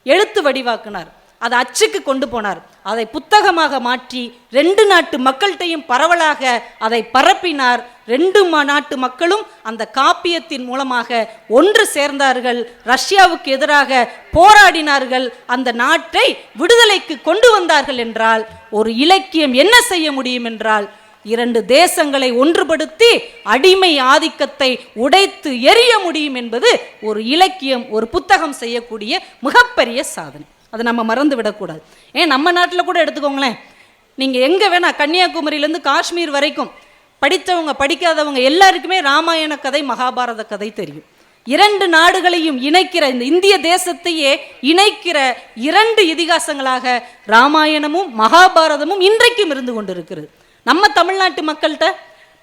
Speaker 2: எழுத்து வடிவாக்கினார், அதை அச்சுக்கு கொண்டு போனார், அதை புத்தகமாக மாற்றி 2 நாட்டு மக்கள்கிட்டையும் பரவலாக அதை பரப்பினார். 2 நாட்டு மக்களும் அந்த காப்பியத்தின் மூலமாக ஒன்று சேர்ந்தார்கள், ரஷ்யாவுக்கு எதிராக போராடினார்கள், அந்த நாட்டை விடுதலைக்கு கொண்டு வந்தார்கள். என்றால் ஒரு இலக்கியம் என்ன செய்ய முடியும் என்றால் 2 தேசங்களை ஒன்றுபடுத்தி அடிமை ஆதிக்கத்தை உடைத்து எறிய முடியும் என்பது ஒரு இலக்கியம், ஒரு புத்தகம் செய்யக்கூடிய மிகப்பெரிய சாதனை. அதை நம்ம மறந்து விடக்கூடாது. ஏன் நம்ம நாட்டில் கூட எடுத்துக்கோங்களேன், நீங்கள் எங்கே வேணால் கன்னியாகுமரியிலேருந்து காஷ்மீர் வரைக்கும் படித்தவங்க படிக்காதவங்க எல்லாருக்குமே ராமாயண கதை மகாபாரத கதை தெரியும். 2 நாடுகளையும் இணைக்கிற, இந்த இந்திய தேசத்தையே இணைக்கிற 2 இதிகாசங்களாக ராமாயணமும் மகாபாரதமும் இன்றைக்கும் இருந்து கொண்டிருக்கிறது. நம்ம தமிழ்நாட்டு மக்கள்கிட்ட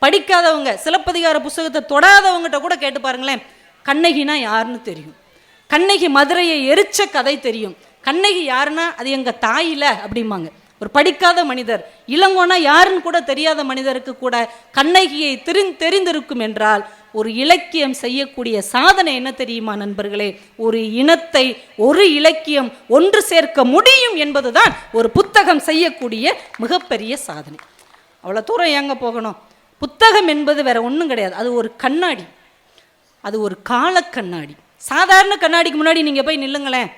Speaker 2: படிக்காதவங்க, சிலப்பதிகார புஸ்தகத்தை தொடாதவங்ககிட்ட கூட கேட்டு பாருங்களேன், கண்ணகினா யாருன்னு தெரியும். கண்ணகி மதுரையை எரிச்ச கதை தெரியும். கண்ணகி யாருன்னா அது எங்கள் தாயில அப்படிம்பாங்க. ஒரு படிக்காத மனிதர், இளங்கோனா யாருன்னு கூட தெரியாத மனிதருக்கு கூட கண்ணகியை தெரிந்திருக்கும் என்றால் ஒரு இலக்கியம் செய்யக்கூடிய சாதனை என்ன தெரியுமா நண்பர்களே? ஒரு இனத்தை ஒரு இலக்கியம் ஒன்று சேர்க்க முடியும் என்பதுதான் ஒரு புத்தகம் செய்யக்கூடிய மிகப்பெரிய சாதனை. அவ்வளோ தூரம் எங்க போகணும்? புத்தகம் என்பது வேற ஒன்றும் கிடையாது, அது ஒரு கண்ணாடி, அது ஒரு கால கண்ணாடி. சாதாரண கண்ணாடிக்கு முன்னாடி நீங்கள் போய் நில்லுங்களேன்,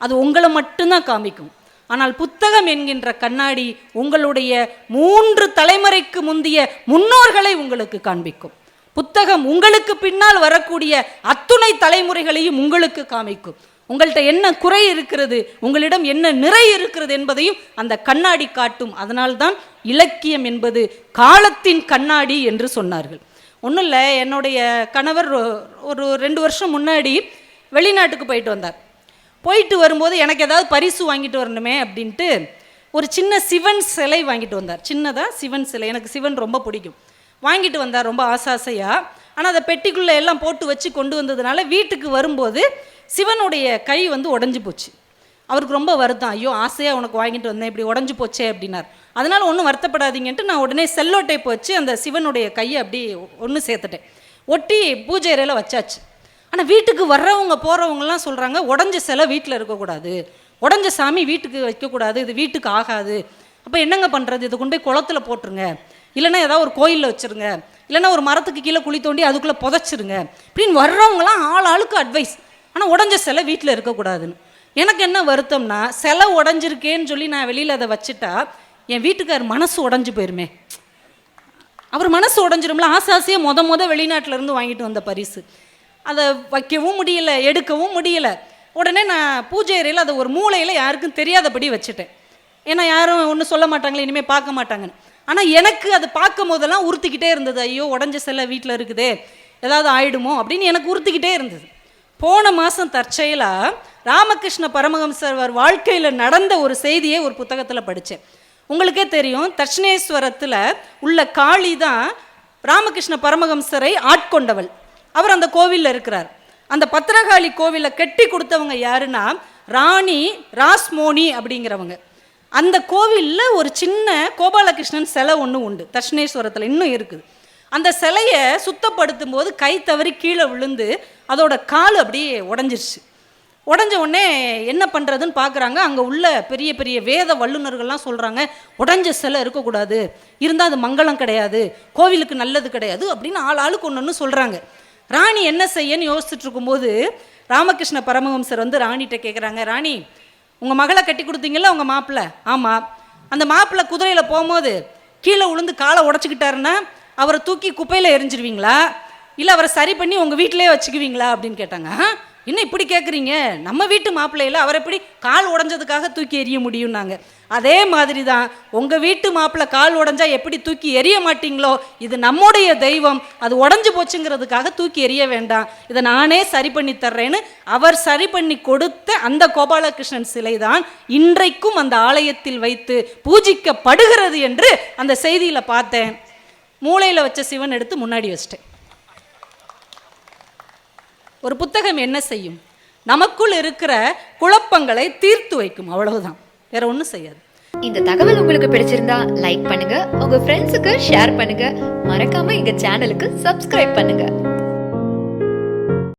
Speaker 2: அது உங்களை மட்டும்தான் காமிக்கும். ஆனால் புத்தகம் என்கின்ற கண்ணாடி உங்களுடைய 3 தலைமுறைக்கு முந்திய முன்னோர்களை உங்களுக்கு காண்பிக்கும். புத்தகம் உங்களுக்கு பின்னால் வரக்கூடிய அத்துணை தலைமுறைகளையும் உங்களுக்கு காமிக்கும். உங்கள்கிட்ட என்ன குறை இருக்கிறது, உங்களிடம் என்ன நிறை இருக்கிறது என்பதையும் அந்த கண்ணாடி காட்டும். அதனால்தான் இலக்கியம் என்பது காலத்தின் கண்ணாடி என்று சொன்னார்கள். ஒன்றும் இல்லை, என்னுடைய கணவர் ஒரு 2 வருஷம் முன்னாடி வெளிநாட்டுக்கு போயிட்டு வந்தார். போயிட்டு வரும்போது எனக்கு ஏதாவது பரிசு வாங்கிட்டு வரணுமே அப்படின்ட்டு ஒரு சின்ன சிவன் சிலை வாங்கிட்டு வந்தார். சின்னதாக சிவன் சிலை, எனக்கு சிவன் ரொம்ப பிடிக்கும். வாங்கிட்டு வந்தார் ரொம்ப ஆசையாக. ஆனால் அதை பெட்டிக்குள்ளே எல்லாம் போட்டு வச்சு கொண்டு வந்ததுனால வீட்டுக்கு வரும்போது சிவனுடைய கை உடஞ்சி போச்சு. அவருக்கு ரொம்ப வருத்தம், ஐயோ ஆசையாக உனக்கு வாங்கிட்டு வந்தேன், இப்படி உடஞ்சி போச்சே அப்படின்னார். அதனால் ஒன்றும் வருத்தப்படாதீங்கன்ட்டு நான் உடனே செல்லோ டேப் வச்சு அந்த சிவனுடைய கையை அப்படி ஒன்று சேர்த்துட்டேன், ஒட்டி பூஜை அறையில் வச்சாச்சு. ஆனால் வீட்டுக்கு வர்றவங்க போகிறவங்கலாம் சொல்கிறாங்க, உடஞ்ச சிலை வீட்டில் இருக்கக்கூடாது, உடஞ்ச சாமி வீட்டுக்கு வைக்கக்கூடாது, இது வீட்டுக்கு ஆகாது. அப்போ என்னங்க பண்ணுறது? இதை கொண்டு போய் குளத்தில் போட்டுருங்க, இல்லைன்னா ஏதாவது ஒரு கோயிலில் வச்சுருங்க, இல்லைன்னா ஒரு மரத்துக்கு கீழே குழி தோண்டி அதுக்குள்ளே புதைச்சிருங்க அப்படின்னு வர்றவங்களாம் ஆளுக்கு அட்வைஸ். ஆனால் உடஞ்ச சிலை வீட்டில் இருக்கக்கூடாதுன்னு. எனக்கு என்ன வருத்தம்னா, சிலை உடஞ்சிருக்கேன்னு சொல்லி நான் வெளியில் அதை வச்சுட்டா என் வீட்டுக்கார் மனசு உடஞ்சி போயிருமே. அவர் மனசு உடஞ்சிரும்ல. ஆசாசியாக முத வெளிநாட்டிலேருந்து வாங்கிட்டு வந்த பரிசு, அதை வைக்கவும் முடியல, எடுக்கவும் முடியல. உடனே நான் பூஜை அறையில் அதை ஒரு மூலையில் யாருக்கும் தெரியாதபடி வச்சுட்டேன். ஏன்னா யாரும் ஒன்றும் சொல்ல மாட்டாங்களே, இனிமேல் பார்க்க மாட்டாங்கன்னு. ஆனால் எனக்கு அது பார்க்கும் போதெல்லாம் உறுத்திக்கிட்டே இருந்தது, ஐயோ உடஞ்ச சிலை வீட்டில் இருக்குதே, ஏதாவது ஆயிடுமோ அப்படின்னு எனக்கு உறுத்திக்கிட்டே இருந்தது. போன மாதம் தற்செயலாக ராமகிருஷ்ண பரமஹம்சர் வாழ்க்கையில் நடந்த ஒரு செய்தியை ஒரு புத்தகத்தில் படித்தேன். உங்களுக்கே தெரியும், தட்சிணேஸ்வரத்தில் உள்ள காளி தான் ராமகிருஷ்ண பரமஹம்சரை ஆட்கொண்டவள். அவர் அந்த கோவிலில் இருக்கிறார். அந்த பத்திரகாளி கோவிலை கட்டி கொடுத்தவங்க யாருன்னா ராணி ராஸ்மோனி அப்படிங்கிறவங்க. அந்த கோவிலில் ஒரு சின்ன கோபாலகிருஷ்ணன் சிலை ஒன்று உண்டு, தட்சிணேஸ்வரத்தில் இன்னும் இருக்குது. அந்த சிலையை சுத்தப்படுத்தும் போது கை தவறி கீழே விழுந்து அதோட கால் அப்படியே உடஞ்சிருச்சு. உடஞ்ச உடனே என்ன பண்ணுறதுன்னு பார்க்குறாங்க. அங்கே உள்ள பெரிய பெரிய வேத வல்லுநர்கள்லாம் சொல்கிறாங்க, உடஞ்ச சிலை இருக்கக்கூடாது, இருந்தால் அது மங்களம் கிடையாது, கோவிலுக்கு நல்லது கிடையாது அப்படின்னு ஆளுக்கு ஒன்று சொல்கிறாங்க. ராணி என்ன செய்யன்னு யோசிச்சுட்டு இருக்கும்போது ராமகிருஷ்ண பரமஹம்சர் ராணிகிட்ட கேட்குறாங்க, ராணி உங்கள் மகளை கட்டி கொடுத்தீங்கல்ல உங்கள் மாப்பிள்ளை, ஆமாம், அந்த மாப்பிள்ளை குதிரையில் போகும்போது கீழே விழுந்து காலை உடச்சிக்கிட்டாருன்னா அவரை தூக்கி குப்பையில் எரிஞ்சிருவீங்களா, இல்லை அவரை சரி பண்ணி உங்கள் வீட்டிலே வச்சுக்குவீங்களா அப்படின்னு கேட்டாங்க. இன்னும் இப்படி கேட்குறீங்க, நம்ம வீட்டு மாப்பிள்ளையில் அவரை எப்படி கால் உடஞ்சதுக்காக தூக்கி எறிய முடியும்னாங்க. அதே மாதிரி தான் உங்கள் வீட்டு மாப்பிள்ளை கால் உடஞ்சா எப்படி தூக்கி எறிய மாட்டீங்களோ, இது நம்முடைய தெய்வம், அது உடஞ்சி போச்சுங்கிறதுக்காக தூக்கி எறிய வேண்டாம், இதை நானே சரி பண்ணி தர்றேன்னு அவர் சரி பண்ணி கொடுத்த அந்த கோபாலகிருஷ்ணன் சிலை தான் இன்றைக்கும் அந்த ஆலயத்தில் வைத்து பூஜிக்கப்படுகிறது என்று அந்த செய்தியில் பார்த்தேன். மூளையில் வச்ச சிவன் எடுத்து முன்னாடி வச்சிட்டேன். ஒரு புத்தகம் என்ன செய்யும்? நமக்குள் இருக்கிற குழப்பங்களை தீர்த்து வைக்கும், அவ்வளவுதான், வேற ஒன்றும் செய்யாது.
Speaker 3: இந்த தகவல் உங்களுக்கு பிடிச்சிருந்தா லைக் பண்ணுங்க, உங்க ஃப்ரெண்ட்ஸுக்கு ஷேர் பண்ணுங்க, மறக்காம எங்க சேனலுக்கு சப்ஸ்கிரைப் பண்ணுங்க.